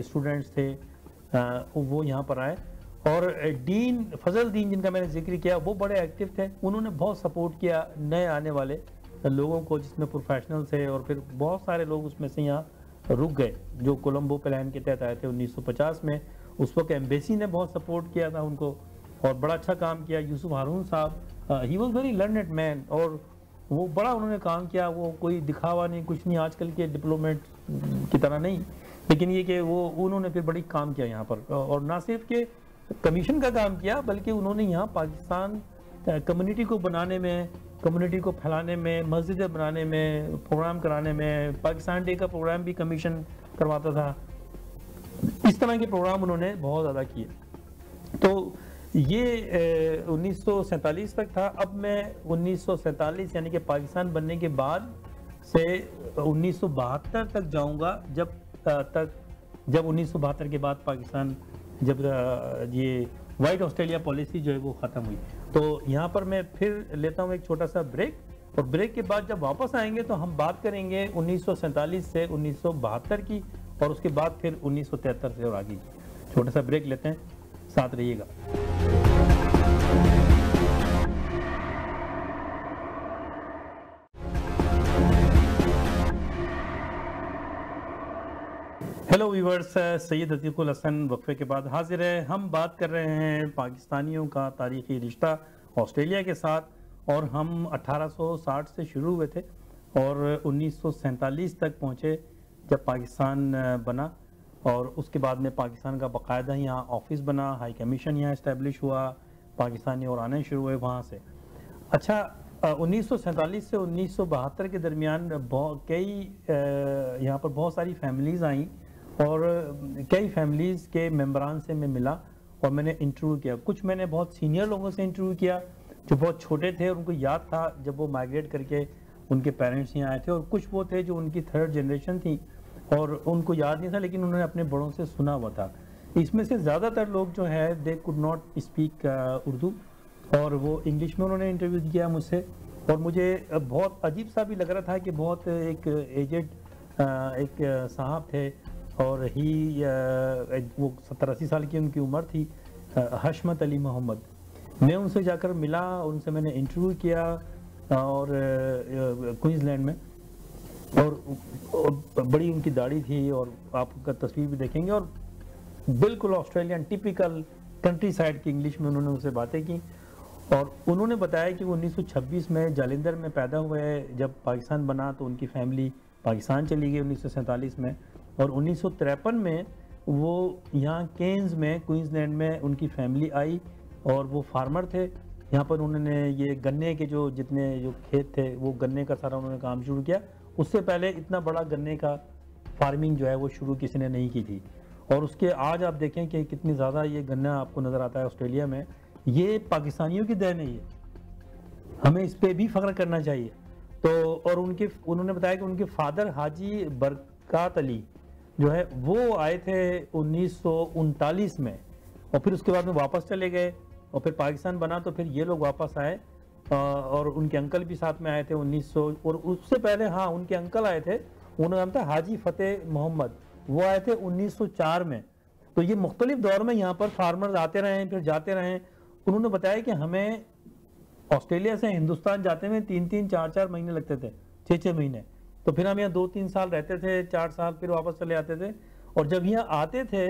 स्टूडेंट्स थे वो यहाँ पर आए और डीन फजल दीन जिनका मैंने जिक्र किया वो बड़े एक्टिव थे, उन्होंने बहुत सपोर्ट किया नए आने वाले लोगों को जिसमें प्रोफेशनल थे और फिर बहुत सारे लोग उसमें से यहाँ रुक गए जो कोलंबो प्लान के तहत आए थे 1950 में। उस वक्त एम्बेसी ने बहुत सपोर्ट किया था उनको और बड़ा अच्छा काम किया। यूसुफ हारून साहब, he was very learned man और वो बड़ा उन्होंने काम किया, वो कोई दिखावा नहीं कुछ नहीं, आजकल के डिप्लोमेट की तरह नहीं, लेकिन ये कि वो उन्होंने फिर बड़ी काम किया यहाँ पर और ना सिर्फ के कमीशन का काम किया बल्कि उन्होंने यहाँ पाकिस्तान कम्युनिटी को बनाने में, कम्युनिटी को फैलाने में, मस्जिदें बनाने में, प्रोग्राम कराने में, पाकिस्तान डे का प्रोग्राम भी कमीशन करवाता था, इस तरह के प्रोग्राम उन्होंने बहुत ज़्यादा किए। तो ये 1947 तक था। अब मैं 1947 यानी कि पाकिस्तान बनने के बाद से 1972 तक जाऊंगा, जब 1972 के बाद पाकिस्तान जब ये वाइट ऑस्ट्रेलिया पॉलिसी जो है वो ख़त्म हुई। तो यहाँ पर मैं फिर लेता हूँ एक छोटा सा ब्रेक और ब्रेक के बाद जब वापस आएंगे तो हम बात करेंगे 1947 से 1972 की और उसके बाद फिर 1973 से और आगे की। छोटा सा ब्रेक लेते हैं, साथ रहिएगा। हेलो व्यूवर्स, सैयद अतीकुल हसन वक्फे के बाद हाजिर है। हम बात कर रहे हैं पाकिस्तानियों का तारीख़ी रिश्ता ऑस्ट्रेलिया के साथ और हम 1860 से शुरू हुए थे और 1947 तक पहुँचे जब पाकिस्तान बना और उसके बाद में पाकिस्तान का बाकायदा यहाँ ऑफिस बना, हाई कमीशन यहाँ इस्टेब्लिश हुआ, पाकिस्तानी और आने शुरू हुए वहाँ से। अच्छा, 1947 से 1972 के दरमियान कई यहाँ पर बहुत सारी फैमिलीज़ आई और कई फैमिलीज़ के मेंबरान से मैं मिला और मैंने इंटरव्यू किया। कुछ मैंने बहुत सीनियर लोगों से इंटरव्यू किया जो बहुत छोटे थे और उनको याद था जब वो माइग्रेट करके उनके पेरेंट्स यहाँ आए थे, और कुछ वो थे जो उनकी थर्ड जनरेशन थी और उनको याद नहीं था लेकिन उन्होंने अपने बड़ों से सुना हुआ था। इसमें से ज़्यादातर लोग जो है they could not speak Urdu और वो इंग्लिश में उन्होंने इंटरव्यू किया मुझसे और मुझे बहुत अजीब सा भी लग रहा था कि बहुत एक एजेड एक साहब थे और वो 70-80 साल की उनकी उम्र थी, हशमत अली मोहम्मद। मैं उनसे जाकर मिला, उनसे मैंने इंटरव्यू किया और क्वींसलैंड में, और बड़ी उनकी दाढ़ी थी और आपका तस्वीर भी देखेंगे और बिल्कुल ऑस्ट्रेलियन टिपिकल कंट्री साइड की इंग्लिश में उन्होंने उनसे बातें की और उन्होंने बताया कि वो 1926 में जालिंधर में पैदा हुए। जब पाकिस्तान बना तो उनकी फैमिली पाकिस्तान चली गई 1947 में और 1953 में वो यहाँ केन्स में क्वींसलैंड में उनकी फैमिली आई और वो फार्मर थे। यहाँ पर उन्होंने ये गन्ने के जो खेत थे वो गन्ने का सारा उन्होंने काम शुरू किया। उससे पहले इतना बड़ा गन्ने का फार्मिंग जो है वो शुरू किसी ने नहीं की थी और उसके आज आप देखें कि कितनी ज़्यादा ये गन्ना आपको नज़र आता है ऑस्ट्रेलिया में। ये पाकिस्तानियों की देन है, ये हमें इस पर भी फ़ख्र करना चाहिए तो और उन्होंने बताया कि उनके फादर हाजी बरकत अली जो है वो आए थे 1939 में, और फिर उसके बाद में वापस चले गए, और फिर पाकिस्तान बना तो फिर ये लोग वापस आए, और उनके अंकल भी साथ में आए थे 1900, और उससे पहले हाँ उनके अंकल आए थे, उनका नाम था हाजी फतेह मोहम्मद, वो आए थे 1904 में। तो ये मुख्तलिफ दौर में यहाँ पर फार्मर्स आते रहे फिर जाते रहे। उन्होंने बताया कि हमें ऑस्ट्रेलिया से हिंदुस्तान जाते में 3-3 4-4 महीने लगते थे, 6-6 महीने, तो फिर हम यहाँ 2-3 साल रहते थे, 4 साल, फिर वापस चले आते थे। और जब यहाँ आते थे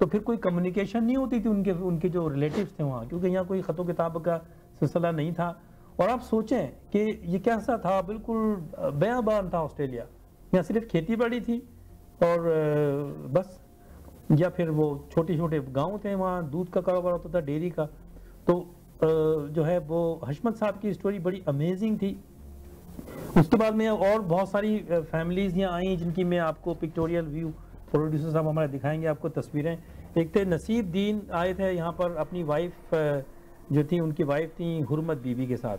तो फिर कोई कम्युनिकेशन नहीं होती थी उनके जो रिलेटिव्स थे वहाँ, क्योंकि यहाँ कोई ख़तों किताब का सिलसिला नहीं था। और आप सोचें कि ये कैसा था, बिल्कुल बेआबान था ऑस्ट्रेलिया, यहाँ सिर्फ खेती बाड़ी थी और बस, या फिर वो छोटे छोटे गांव थे, वहाँ दूध का कारोबार होता था, डेयरी का। तो जो है वो हशमत साहब की स्टोरी बड़ी अमेजिंग थी। उसके बाद में और बहुत सारी फैमिलीज यहाँ आई जिनकी मैं आपको पिक्टोरियल व्यू, प्रोड्यूसर साहब हमारे दिखाएंगे आपको तस्वीरें। एक थे नसीब दीन आए थे यहाँ पर, अपनी वाइफ जो थी, उनकी वाइफ थी हुरमत बीबी के साथ,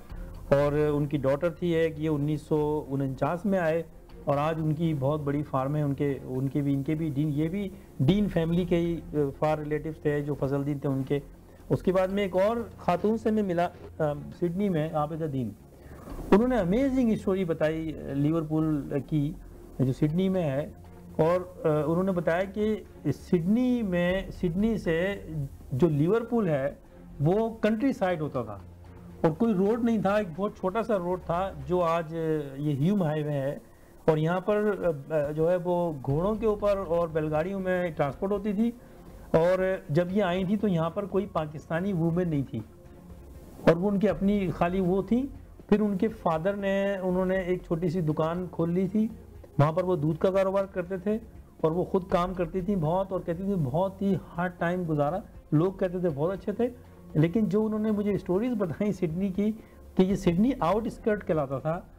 और उनकी डॉटर थी एक, ये 1949 में आए, और आज उनकी बहुत बड़ी फार्म है। इनके भी डीन, ये भी डीन फैमिली के ही फार रिलेटिव्स थे जो फजलदीन थे उनके। उसके बाद में एक और खातून से मैं मिला सिडनी में, आबिदा दीन, उन्होंने अमेजिंग स्टोरी बताई लिवरपूल की जो सिडनी में है। और उन्होंने बताया कि सिडनी से जो लिवरपूल है वो कंट्री साइड होता था, और कोई रोड नहीं था, एक बहुत छोटा सा रोड था जो आज ये ह्यूम हाईवे है। और यहाँ पर जो है वो घोड़ों के ऊपर और बैलगाड़ियों में ट्रांसपोर्ट होती थी। और जब ये आई थी तो यहाँ पर कोई पाकिस्तानी वूमेन नहीं थी, और वो उनकी अपनी खाली वो थी। फिर उनके फादर ने, उन्होंने एक छोटी सी दुकान खोल ली थी, वहाँ पर वो दूध का कारोबार करते थे, और वो खुद काम करती थी बहुत, और कहती थी बहुत ही हार्ड टाइम गुजारा। लोग कहते थे बहुत अच्छे थे, लेकिन जो उन्होंने मुझे स्टोरीज बताई सिडनी की, कि ये सिडनी आउटस्कर्ट कहलाता था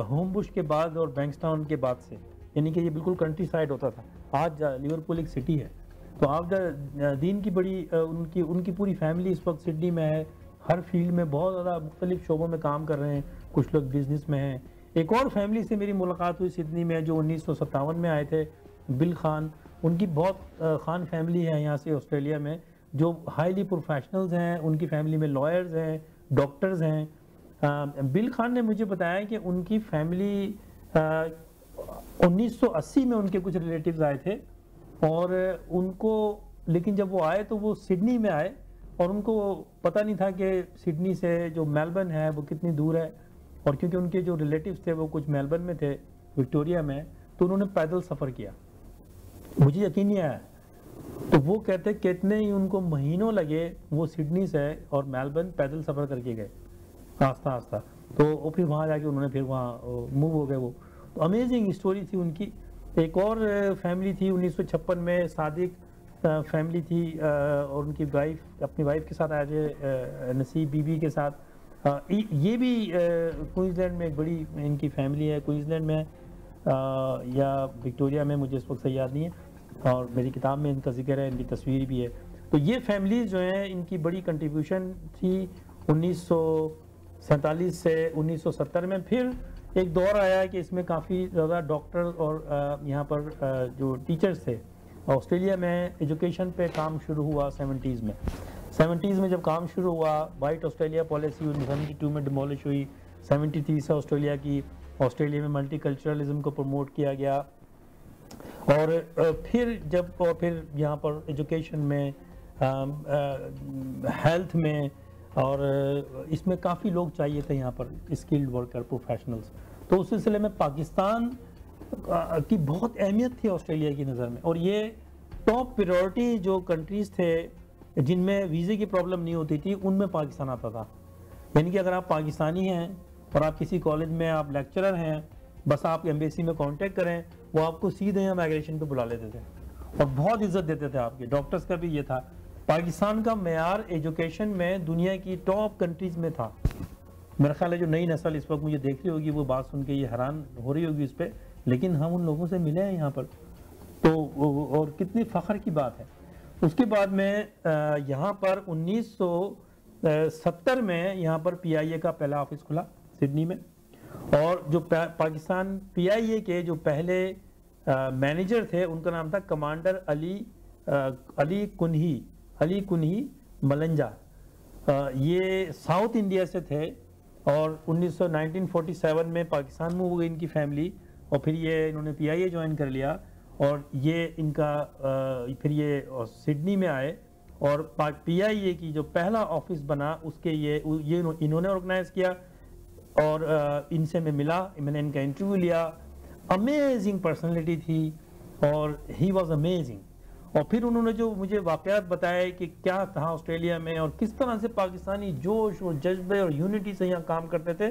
होमबुश के बाद और बैंक्सटाउन के बाद से, यानी कि ये बिल्कुल कंट्री साइड होता था। आज लिवरपूल एक सिटी है। तो आप दीन की बड़ी उनकी पूरी फैमिली इस वक्त सिडनी में है, हर फील्ड में बहुत ज़्यादा मुख्तलिफ शोबों में काम कर रहे हैं, कुछ लोग बिजनेस में हैं। एक और फैमिली से मेरी मुलाकात हुई सिडनी में जो 1957 में आए थे, बिल खान, उनकी बहुत खान फैमिली है यहाँ से ऑस्ट्रेलिया में, जो हाईली प्रोफेशनल्स हैं, उनकी फैमिली में लॉयर्स हैं, डॉक्टर्स हैं। बिल खान ने मुझे बताया कि उनकी फैमिली 1980 में उनके कुछ रिलेटिव्स आए थे, और उनको, लेकिन जब वो आए तो वो सिडनी में आए, और उनको पता नहीं था कि सिडनी से जो मेलबर्न है वो कितनी दूर है। और क्योंकि उनके जो रिलेटिव्स थे वो कुछ मेलबर्न में थे, विक्टोरिया में, तो उन्होंने पैदल सफ़र किया। मुझे यकीन नहीं आया। तो वो कहते कितने ही उनको महीनों लगे, वो सिडनी से और मेलबर्न पैदल सफ़र करके गए आस्ता आस्ता। तो फिर वहाँ जाके उन्होंने फिर वहाँ मूव हो गए वो। तो अमेजिंग स्टोरी थी उनकी। एक और फैमिली थी 1956 में, सादिक फैमिली थी, और उनकी वाइफ, अपनी वाइफ के साथ आए थे, नसीब बीबी के साथ। ये भी क्वींसलैंड में एक बड़ी इनकी फैमिली है, क्वींसलैंड में या विक्टोरिया में, मुझे इस वक्त सही याद नहीं है, और मेरी किताब में इनका जिक्र है, इनकी तस्वीर भी है। तो ये फैमिलीज जो हैं इनकी बड़ी कंट्रीब्यूशन थी 1947 से 1970 में। फिर एक दौर आया कि इसमें काफ़ी ज़्यादा डॉक्टर और यहाँ पर जो टीचर्स थे, ऑस्ट्रेलिया में एजुकेशन पे काम शुरू हुआ 70s में जब काम शुरू हुआ, वाइट ऑस्ट्रेलिया पॉलिसी 72 में डिमोलिश हुई, 73 से ऑस्ट्रेलिया में मल्टीकल्चरलिज्म को प्रमोट किया गया। और फिर यहाँ पर एजुकेशन में, हेल्थ में, और इसमें काफ़ी लोग चाहिए थे यहाँ पर, स्किल्ड वर्कर, प्रोफेशनल्स। तो उस सिलसिले में पाकिस्तान की बहुत अहमियत थी ऑस्ट्रेलिया की नज़र में। और ये टॉप प्रायोरिटी जो कंट्रीज़ थे जिनमें वीज़े की प्रॉब्लम नहीं होती थी, उनमें पाकिस्तान आता था। यानी कि अगर आप पाकिस्तानी हैं और आप किसी कॉलेज में आप लेक्चरर हैं, बस आप एम्बेसी में कांटेक्ट करें, वो आपको सीधे यहाँ माइग्रेशन पे बुला लेते थे और बहुत इज्जत देते थे आपके। डॉक्टर्स का भी ये था। पाकिस्तान का मेयार एजुकेशन में दुनिया की टॉप कंट्रीज़ में था। मेरा ख्याल है जो नई नस्ल इस वक्त मुझे देख रही होगी वो बात सुन के ये हैरान हो रही होगी इस पर, लेकिन हम उन लोगों से मिले हैं यहाँ पर, तो और कितनी फ़ख्र की बात है। उसके बाद में यहाँ पर 1970 में यहाँ पर PIA का पहला ऑफिस खुला सिडनी में, और जो पाकिस्तान PIA के जो पहले मैनेजर थे उनका नाम था कमांडर अली कुन्ही मलंजा। ये साउथ इंडिया से थे और 1947 में पाकिस्तान मूव हो गई इनकी फैमिली और फिर ये इन्होंने PIA ज्वाइन कर लिया और ये इनका फिर ये सिडनी में आए और PIA की जो पहला ऑफिस बना उसके ये इन्होंने ऑर्गेनाइज किया और इनसे मैं मिला, मैंने इनका इंटरव्यू लिया। अमेजिंग पर्सनैलिटी थी और ही वॉज अमेजिंग। और फिर उन्होंने जो मुझे वाकयात बताए कि क्या था ऑस्ट्रेलिया में और किस तरह से पाकिस्तानी जोश और जज्बे और यूनिटी से यहाँ काम करते थे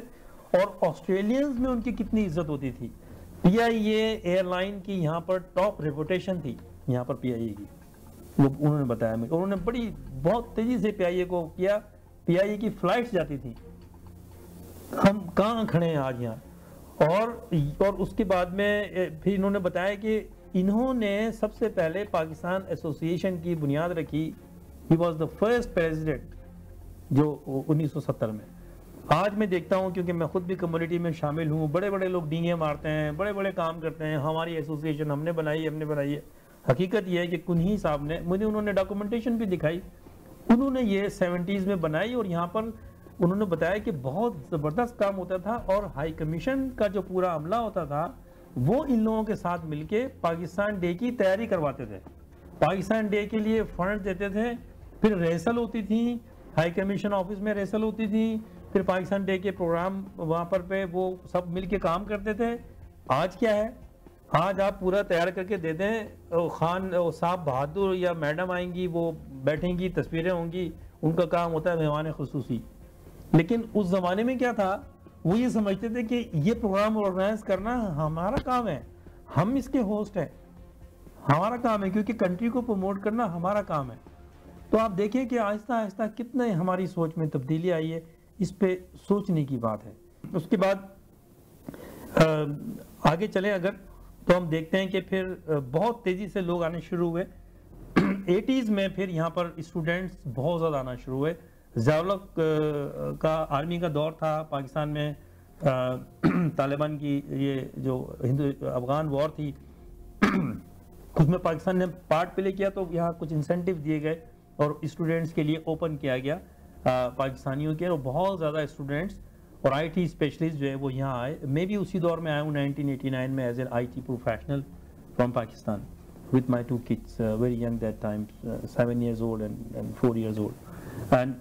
और ऑस्ट्रेलियंस में उनकी कितनी इज्जत होती थी। PIA एयरलाइन की यहाँ पर टॉप रेपुटेशन थी यहाँ पर PIA की, वो उन्होंने बताया मुझे। उन्होंने बहुत तेजी से PIA को किया, PIA की फ्लाइट्स जाती थी। हम कहाँ खड़े हैं आज यहाँ। और उसके बाद में फिर इन्होंने बताया कि इन्होंने सबसे पहले पाकिस्तान एसोसिएशन की बुनियाद रखी। He was the first president जो 1970 में। आज मैं देखता हूँ क्योंकि मैं खुद भी कम्युनिटी में शामिल हूँ, बड़े बड़े लोग डींगे मारते हैं, बड़े बड़े काम करते हैं, हमारी एसोसिएशन हमने बनाई है। हकीकत यह है कि कुन्ही साहब ने मुझे उन्होंने डॉक्यूमेंटेशन भी दिखाई, उन्होंने ये 70s में बनाई और यहाँ पर उन्होंने बताया कि बहुत ज़बरदस्त काम होता था और हाई कमीशन का जो पूरा अमला होता था वो इन लोगों के साथ मिलके पाकिस्तान डे की तैयारी करवाते थे। पाकिस्तान डे के लिए फंड देते थे, फिर रिहर्सल होती थी, हाई कमीशन ऑफिस में रिहर्सल होती थी, फिर पाकिस्तान डे के प्रोग्राम वहाँ पर पे वो सब मिलके काम करते थे। आज क्या है, आज आप पूरा तैयार करके दे दें, खान साहब बहादुर या मैडम आएंगी, वो बैठेंगी, तस्वीरें होंगी, उनका काम होता है मेहमान खुसूसी। लेकिन उस जमाने में क्या था, वो ये समझते थे कि ये प्रोग्राम ऑर्गेनाइज करना हमारा काम है, हम इसके होस्ट हैं, हमारा काम है, क्योंकि कंट्री को प्रमोट करना हमारा काम है। तो आप देखिए कि आहिस्ता आहिस्ता कितने हमारी सोच में तब्दीली आई है, इस पे सोचने की बात है। उसके बाद आगे चलें अगर, तो हम देखते हैं कि फिर बहुत तेजी से लोग आने शुरू हुए। 80s में फिर यहाँ पर स्टूडेंट्स बहुत ज़्यादा आना शुरू हुए। ज़िया-उल-हक का आर्मी का दौर था पाकिस्तान में, तालिबान की ये जो हिंदू अफगान वॉर थी उसमें पाकिस्तान ने पार्ट प्ले किया, तो यहाँ कुछ इंसेंटिव दिए गए और स्टूडेंट्स के लिए ओपन किया गया पाकिस्तानियों के, और बहुत ज़्यादा स्टूडेंट्स और IT स्पेशलिस्ट जो है वो यहाँ आए। मैं भी उसी दौर में आया हूँ 1989 में as an IT professional from Pakistan with my 2 kids, very young that time, 7 years old and 4 years old। And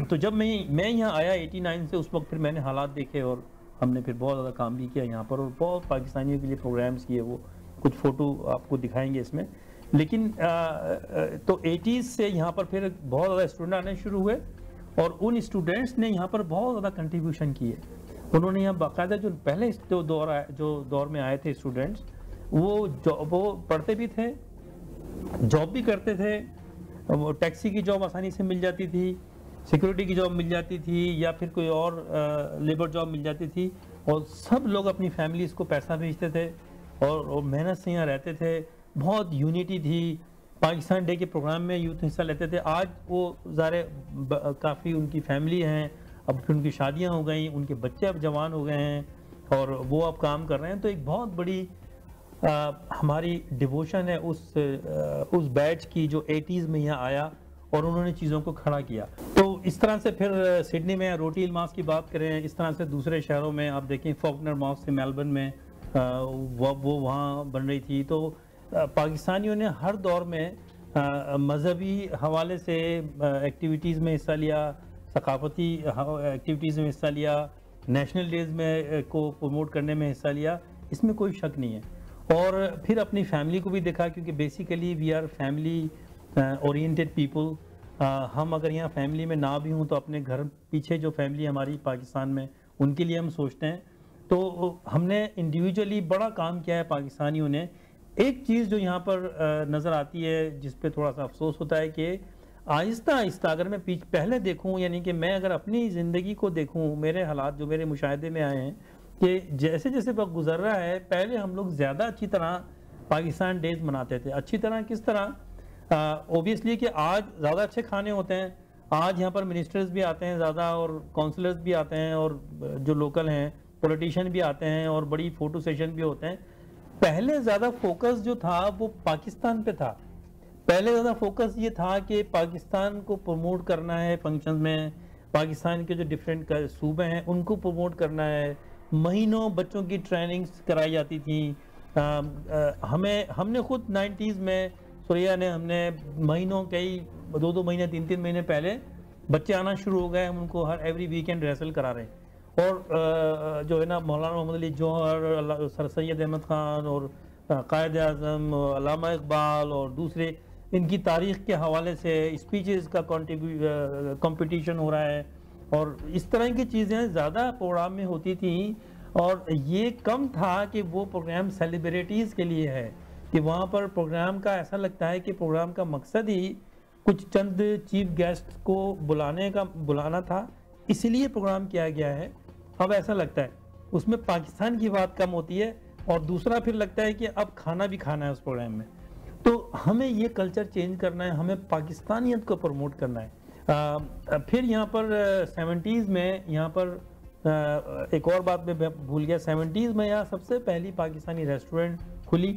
तो जब मैं यहाँ आया 89 से, उस वक्त फिर मैंने हालात देखे और हमने फिर बहुत ज़्यादा काम भी किया यहाँ पर और बहुत पाकिस्तानियों के लिए प्रोग्राम्स किए। वो कुछ फ़ोटो आपको दिखाएंगे इसमें। लेकिन तो 80s से यहाँ पर फिर बहुत ज़्यादा स्टूडेंट आने शुरू हुए और उन स्टूडेंट्स ने यहाँ पर बहुत ज़्यादा कंट्रीब्यूशन किए। उन्होंने यहाँ बाकायदा जो पहले जो दौर में आए थे स्टूडेंट्स, वो पढ़ते भी थे, जॉब भी करते थे। वो टैक्सी की जॉब आसानी से मिल जाती थी, सिक्योरिटी की जॉब मिल जाती थी, या फिर कोई और लेबर जॉब मिल जाती थी, और सब लोग अपनी फैमिलीज को पैसा भेजते थे और मेहनत से यहाँ रहते थे। बहुत यूनिटी थी। पाकिस्तान डे के प्रोग्राम में यूथ हिस्सा लेते थे। आज वो ज़ारे काफ़ी उनकी फैमिली हैं, अब फिर उनकी शादियाँ हो गई, उनके बच्चे अब जवान हो गए हैं और वो अब काम कर रहे हैं। तो एक बहुत बड़ी हमारी डिवोशन है उस बैच की जो 80s में यहाँ आया और उन्होंने चीज़ों को खड़ा किया। तो इस तरह से फिर सिडनी में रोटी मास्क की बात करें, इस तरह से दूसरे शहरों में आप देखें, फॉकनर मास्क मेलबर्न में वो वहाँ बन रही थी। तो पाकिस्तानियों ने हर दौर में मजहबी हवाले से एक्टिविटीज़ में हिस्सा लिया, सकाफती एक्टिविटीज़ में हिस्सा लिया, नेशनल डेज में को प्रमोट करने में हिस्सा लिया, इसमें कोई शक नहीं है। और फिर अपनी फैमिली को भी देखा, क्योंकि basically we are family oriented people. हम अगर यहाँ फैमिली में ना भी हूँ तो अपने घर पीछे जो फैमिली हमारी पाकिस्तान में, उनके लिए हम सोचते हैं। तो हमने इंडिविजुअली बड़ा काम किया है पाकिस्तानियों ने। एक चीज़ जो यहाँ पर नज़र आती है, जिस पे थोड़ा सा अफसोस होता है कि आहिस्ता आहिस्ता अगर मैं पहले देखूँ, यानी कि मैं अगर अपनी ज़िंदगी को देखूँ, मेरे हालात जो मेरे मुशाहिदे में आए हैं कि जैसे जैसे वक्त गुजर रहा है, पहले हम लोग ज़्यादा अच्छी तरह पाकिस्तान डेज मनाते थे। अच्छी तरह किस तरह? ओबियसली कि आज ज़्यादा अच्छे खाने होते हैं, आज यहाँ पर मिनिस्टर्स भी आते हैं ज़्यादा और काउंसलर्स भी आते हैं और जो लोकल हैं पॉलिटिशियन भी आते हैं और बड़ी फोटो सेशन भी होते हैं। पहले ज़्यादा फोकस जो था वो पाकिस्तान पे था। पहले ज़्यादा फोकस ये था कि पाकिस्तान को प्रमोट करना है फंक्शन में, पाकिस्तान के जो डिफरेंट सूबे हैं उनको प्रमोट करना है। महीनों बच्चों की ट्रेनिंग्स कराई जाती थी। हमने खुद 90s में सुरैया ने हमने महीनों कई 2-2 महीने 3-3 महीने पहले बच्चे आना शुरू हो गए, हम उनको हर एवरी वीकेंड रिहर्सल करा रहे हैं। और जो है ना मौलाना मोहम्मद अली जौहर, सर सैयद अहमद ख़ान और कायद आज़म, अल्लामा इकबाल और दूसरे, इनकी तारीख़ के हवाले से स्पीचेस का कंपटीशन हो रहा है। और इस तरह की चीज़ें ज़्यादा प्रोग्राम में होती थी। और ये कम था कि वो प्रोग्राम सेलिब्रिटीज़ के लिए है, कि वहाँ पर प्रोग्राम का ऐसा लगता है कि प्रोग्राम का मकसद ही कुछ चंद चीफ गेस्ट को बुलाना था, इसलिए प्रोग्राम किया गया है। अब ऐसा लगता है उसमें पाकिस्तान की बात कम होती है, और दूसरा फिर लगता है कि अब खाना भी खाना है उस प्रोग्राम में। तो हमें ये कल्चर चेंज करना है, हमें पाकिस्तानियत को प्रमोट करना है। फिर यहाँ पर 70s में यहाँ पर एक और बात मैं भूल गया, 70s में यहाँ सबसे पहली पाकिस्तानी रेस्टोरेंट खुली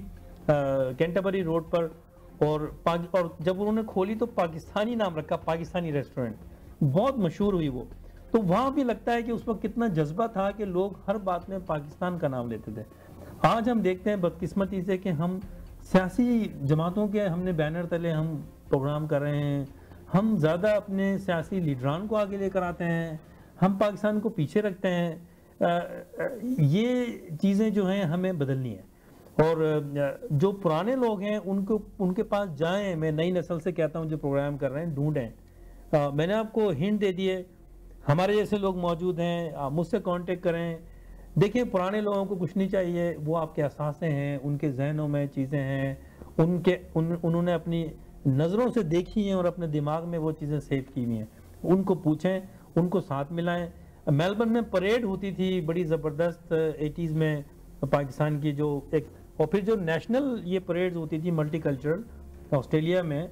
कैंटरबरी रोड पर। और जब उन्होंने खोली तो पाकिस्तानी नाम रखा, पाकिस्तानी रेस्टोरेंट, बहुत मशहूर हुई वो। तो वहाँ भी लगता है कि उस वक्त कितना जज्बा था कि लोग हर बात में पाकिस्तान का नाम लेते थे। आज हम देखते हैं बदकिस्मती से कि हम सियासी जमातों के हमने बैनर तले हम प्रोग्राम कर रहे हैं, हम ज़्यादा अपने सियासी लीडरान को आगे लेकर आते हैं, हम पाकिस्तान को पीछे रखते हैं। ये चीज़ें जो हैं हमें बदलनी है। और जो पुराने लोग हैं उनके पास जाएं। मैं नई नस्ल से कहता हूं जो प्रोग्राम कर रहे हैं, ढूंढें। मैंने आपको हिंट दे दिए, हमारे जैसे लोग मौजूद हैं, आप मुझसे कांटेक्ट करें। देखिए, पुराने लोगों को कुछ नहीं चाहिए, वो आपके एहसासें हैं, उनके जहनों में चीज़ें हैं, उन्होंने अपनी नज़रों से देखी हैं और अपने दिमाग में वो चीज़ें सेव की हुई हैं। उनको पूछें, उनको साथ मिलाएं। मेलबर्न में परेड होती थी बड़ी ज़बरदस्त 80s में पाकिस्तान की, जो एक, और फिर जो नेशनल ये परेड्स होती थी मल्टीकल्चरल ऑस्ट्रेलिया में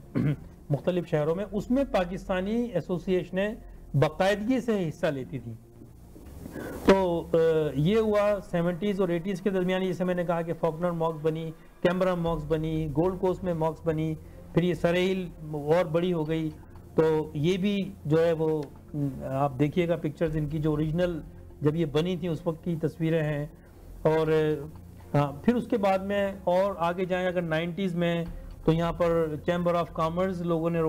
मुख्तलिफ शहरों में, उसमें पाकिस्तानी एसोसिएशनें बाकायदगी से हिस्सा लेती थी। तो ये हुआ 70s और 80s के दरमियान। जैसे मैंने कहा कि फॉकनर मॉक्स बनी, कैमरा मॉक्स बनी, गोल्ड कोस्ट में मॉक्स बनी, फिर ये सरेहिल और बड़ी हो गई। तो ये भी जो है वो आप देखिएगा पिक्चर्स इनकी जो ओरिजिनल जब ये बनी थी उस वक्त की तस्वीरें हैं। और फिर उसके बाद में और आगे जाएं अगर 90s में, तो यहाँ पर चैम्बर ऑफ कॉमर्स लोगों ने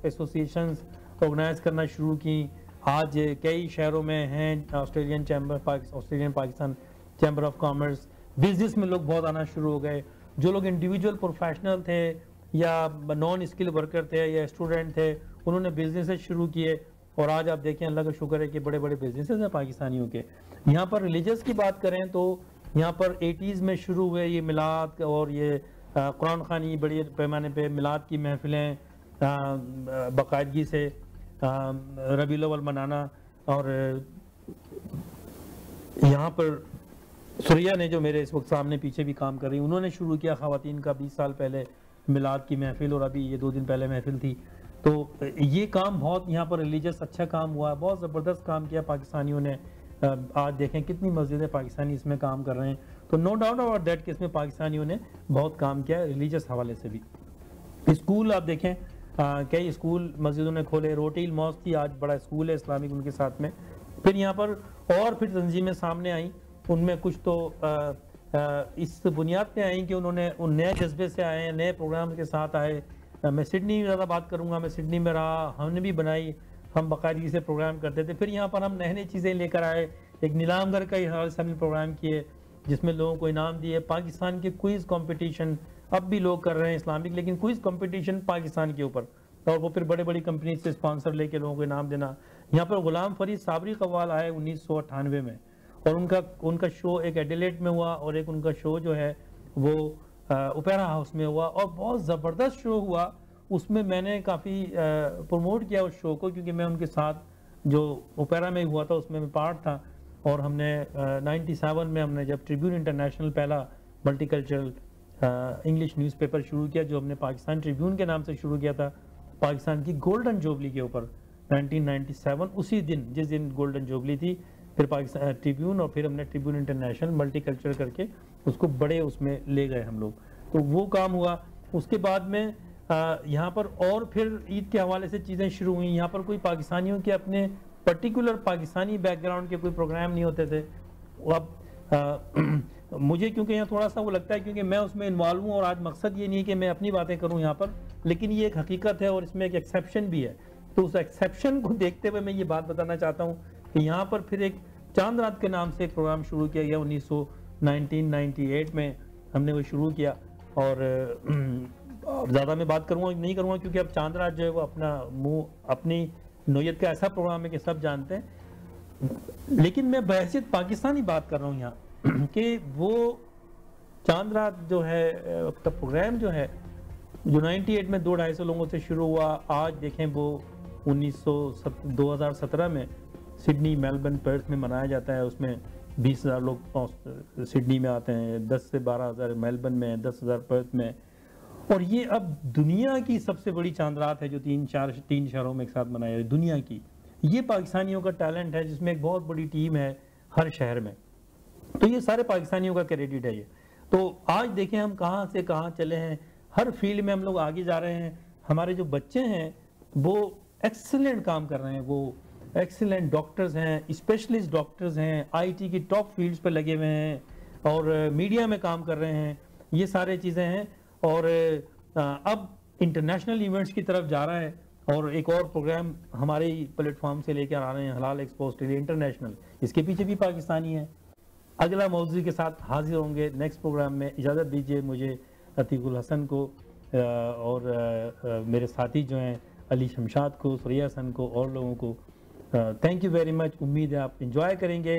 एसोसिएशंस ऑर्गेनाइज करना शुरू की। आज कई शहरों में हैं Australian Pakistan chamber of commerce. Business में लोग बहुत आना शुरू हो गए। जो लोग इंडिविजुअल प्रोफेशनल थे या नॉन स्किल वर्कर थे या स्टूडेंट थे, उन्होंने बिजनेसेस शुरू किए। और आज आप देखें, अल्लाह का शुक्र है कि बड़े बड़े बिजनेसेस हैं पाकिस्तानियों के। यहाँ पर रिलीजियस की बात करें तो यहाँ पर 80s में शुरू हुए ये मिलाद और ये कुरान खानी, बड़े पैमाने पे मिलाद की महफिलें बाकायदगी से रबीउल अव्वल मनाना। और यहाँ पर सुरैया ने, जो मेरे इस वक्त सामने पीछे भी काम कर रही, उन्होंने शुरू किया ख़वातीन का 20 साल पहले मिलाद की महफिल, और अभी ये 2 दिन पहले महफिल थी। तो ये काम बहुत यहाँ पर रिलीजियस अच्छा काम हुआ, बहुत ज़बरदस्त काम किया पाकिस्तानियों ने। आज देखें कितनी मस्जिदें पाकिस्तानी इसमें काम कर रहे हैं। तो नो डाउट अबाउट दैट कि इसमें पाकिस्तानियों ने बहुत काम किया रिलीजियस हवाले से भी। स्कूल आप देखें, कई स्कूल मस्जिदों ने खोले। रोटील मॉस्क थी, आज बड़ा स्कूल है इस्लामिक उनके साथ में। फिर यहाँ पर और फिर तंजीमें सामने आई, उनमें कुछ तो इस बुनियाद पे आई कि उन्होंने उन नए जज्बे से आए, नए प्रोग्राम के साथ आए। मैं सिडनी में ज़्यादा बात करूँगा, मैं सिडनी में रहा, हमने भी बनाई, हम बाकायदगी से प्रोग्राम करते थे। फिर यहाँ पर हम नई नई चीज़ें लेकर आए। एक नीलामगर का हवाले से हमने प्रोग्राम किए जिसमें लोगों को इनाम दिए। पाकिस्तान के क्विज़ कंपटीशन अब भी लोग कर रहे हैं इस्लामिक, लेकिन क्विज़ कंपटीशन पाकिस्तान के ऊपर, और वो फिर बड़े बड़ी कंपनी से स्पॉन्सर लेके लोगों को इनाम देना। यहाँ पर गुलाम फरीद साबरी कव्वाल आए 1998 में, और उनका शो एक एडिलेड में हुआ और एक उनका शो जो है वो ओपेरा हाउस में हुआ, और बहुत ज़बरदस्त शो हुआ। उसमें मैंने काफ़ी प्रमोट किया उस शो को, क्योंकि मैं उनके साथ जो ओपेरा में हुआ था उसमें मैं पार्ट था। और हमने 97 में हमने जब ट्रिब्यून इंटरनेशनल पहला मल्टीकल्चरल इंग्लिश न्यूज़पेपर शुरू किया, जो हमने पाकिस्तान ट्रिब्यून के नाम से शुरू किया था, पाकिस्तान की गोल्डन जुबली के ऊपर 1997, उसी दिन जिस दिन गोल्डन जुबली थी, फिर पाकिस्तान ट्रिब्यून, और फिर हमने ट्रिब्यून इंटरनेशनल मल्टीकल्चरल करके उसको बड़े उसमें ले गए हम लोग। तो वो काम हुआ। उसके बाद में यहाँ पर और फिर ईद के हवाले से चीज़ें शुरू हुई। यहाँ पर कोई पाकिस्तानियों के अपने पर्टिकुलर पाकिस्तानी बैकग्राउंड के कोई प्रोग्राम नहीं होते थे। अब मुझे क्योंकि यहाँ थोड़ा सा वो लगता है क्योंकि मैं उसमें इन्वॉल्व हूँ, और आज मकसद ये नहीं है कि मैं अपनी बातें करूँ यहाँ पर, लेकिन ये एक हकीकत है और इसमें एक एक्सेप्शन भी है। तो उस एक्सेप्शन को देखते हुए मैं ये बात बताना चाहता हूँ कि यहाँ पर फिर एक चांद रात के नाम से एक प्रोग्राम शुरू किया गया 1998 में हमने वो शुरू किया। और ज़्यादा मैं बात नहीं करूँगा क्योंकि अब चांद रात जो है वो अपनी नोयत का ऐसा प्रोग्राम है कि सब जानते हैं। लेकिन मैं बहैसियत पाकिस्तानी बात कर रहा हूँ यहाँ कि वो चांद रात जो है प्रोग्राम जो है जो 98 में 200-250 लोगों से शुरू हुआ, आज देखें वो 2017 में सिडनी, मेलबर्न, पर्थ में मनाया जाता है। उसमें 20,000 लोग सिडनी में आते हैं, 10 से 12,000 मेलबर्न में, 10,000 पर्थ में। और ये अब दुनिया की सबसे बड़ी चांद रात है जो 3 शहरों में एक साथ मनाई जाती है दुनिया की। ये पाकिस्तानियों का टैलेंट है जिसमें एक बहुत बड़ी टीम है हर शहर में। तो ये सारे पाकिस्तानियों का क्रेडिट है ये। तो आज देखें हम कहाँ से कहाँ चले हैं, हर फील्ड में हम लोग आगे जा रहे हैं। हमारे जो बच्चे हैं वो एक्सीलेंट काम कर रहे हैं, वो एक्सीलेंट डॉक्टर्स हैं, स्पेशलिस्ट डॉक्टर्स हैं, आईटी की टॉप फील्ड्स पर लगे हुए हैं और मीडिया में काम कर रहे हैं। ये सारे चीज़ें हैं। और अब इंटरनेशनल इवेंट्स की तरफ जा रहा है। और एक और प्रोग्राम हमारे ही प्लेटफॉर्म से लेकर आ रहे हैं, हलाल एक्सपो ऑस्ट्रेलिया इंटरनेशनल, इसके पीछे भी पाकिस्तानी है। अगला मौजू के साथ हाजिर होंगे नेक्स्ट प्रोग्राम में। इजाज़त दीजिए मुझे, अतीकुल हसन को और मेरे साथी जो हैं अली शमशाद को, सुरैया हसन को और लोगों को थैंक यू वेरी मच। उम्मीद है आप इंजॉय करेंगे।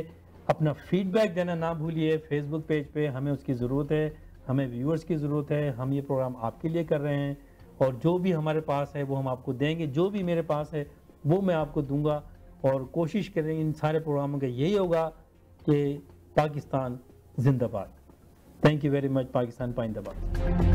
अपना फीडबैक देना ना भूलिए फेसबुक पेज पे, हमें उसकी ज़रूरत है, हमें व्यूअर्स की ज़रूरत है। हम ये प्रोग्राम आपके लिए कर रहे हैं और जो भी हमारे पास है वो हम आपको देंगे, जो भी मेरे पास है वो मैं आपको दूंगा। और कोशिश करेंगे इन सारे प्रोग्रामों का यही होगा कि पाकिस्तान जिंदाबाद। Thank you very much. Pakistan पाइंदाबाद।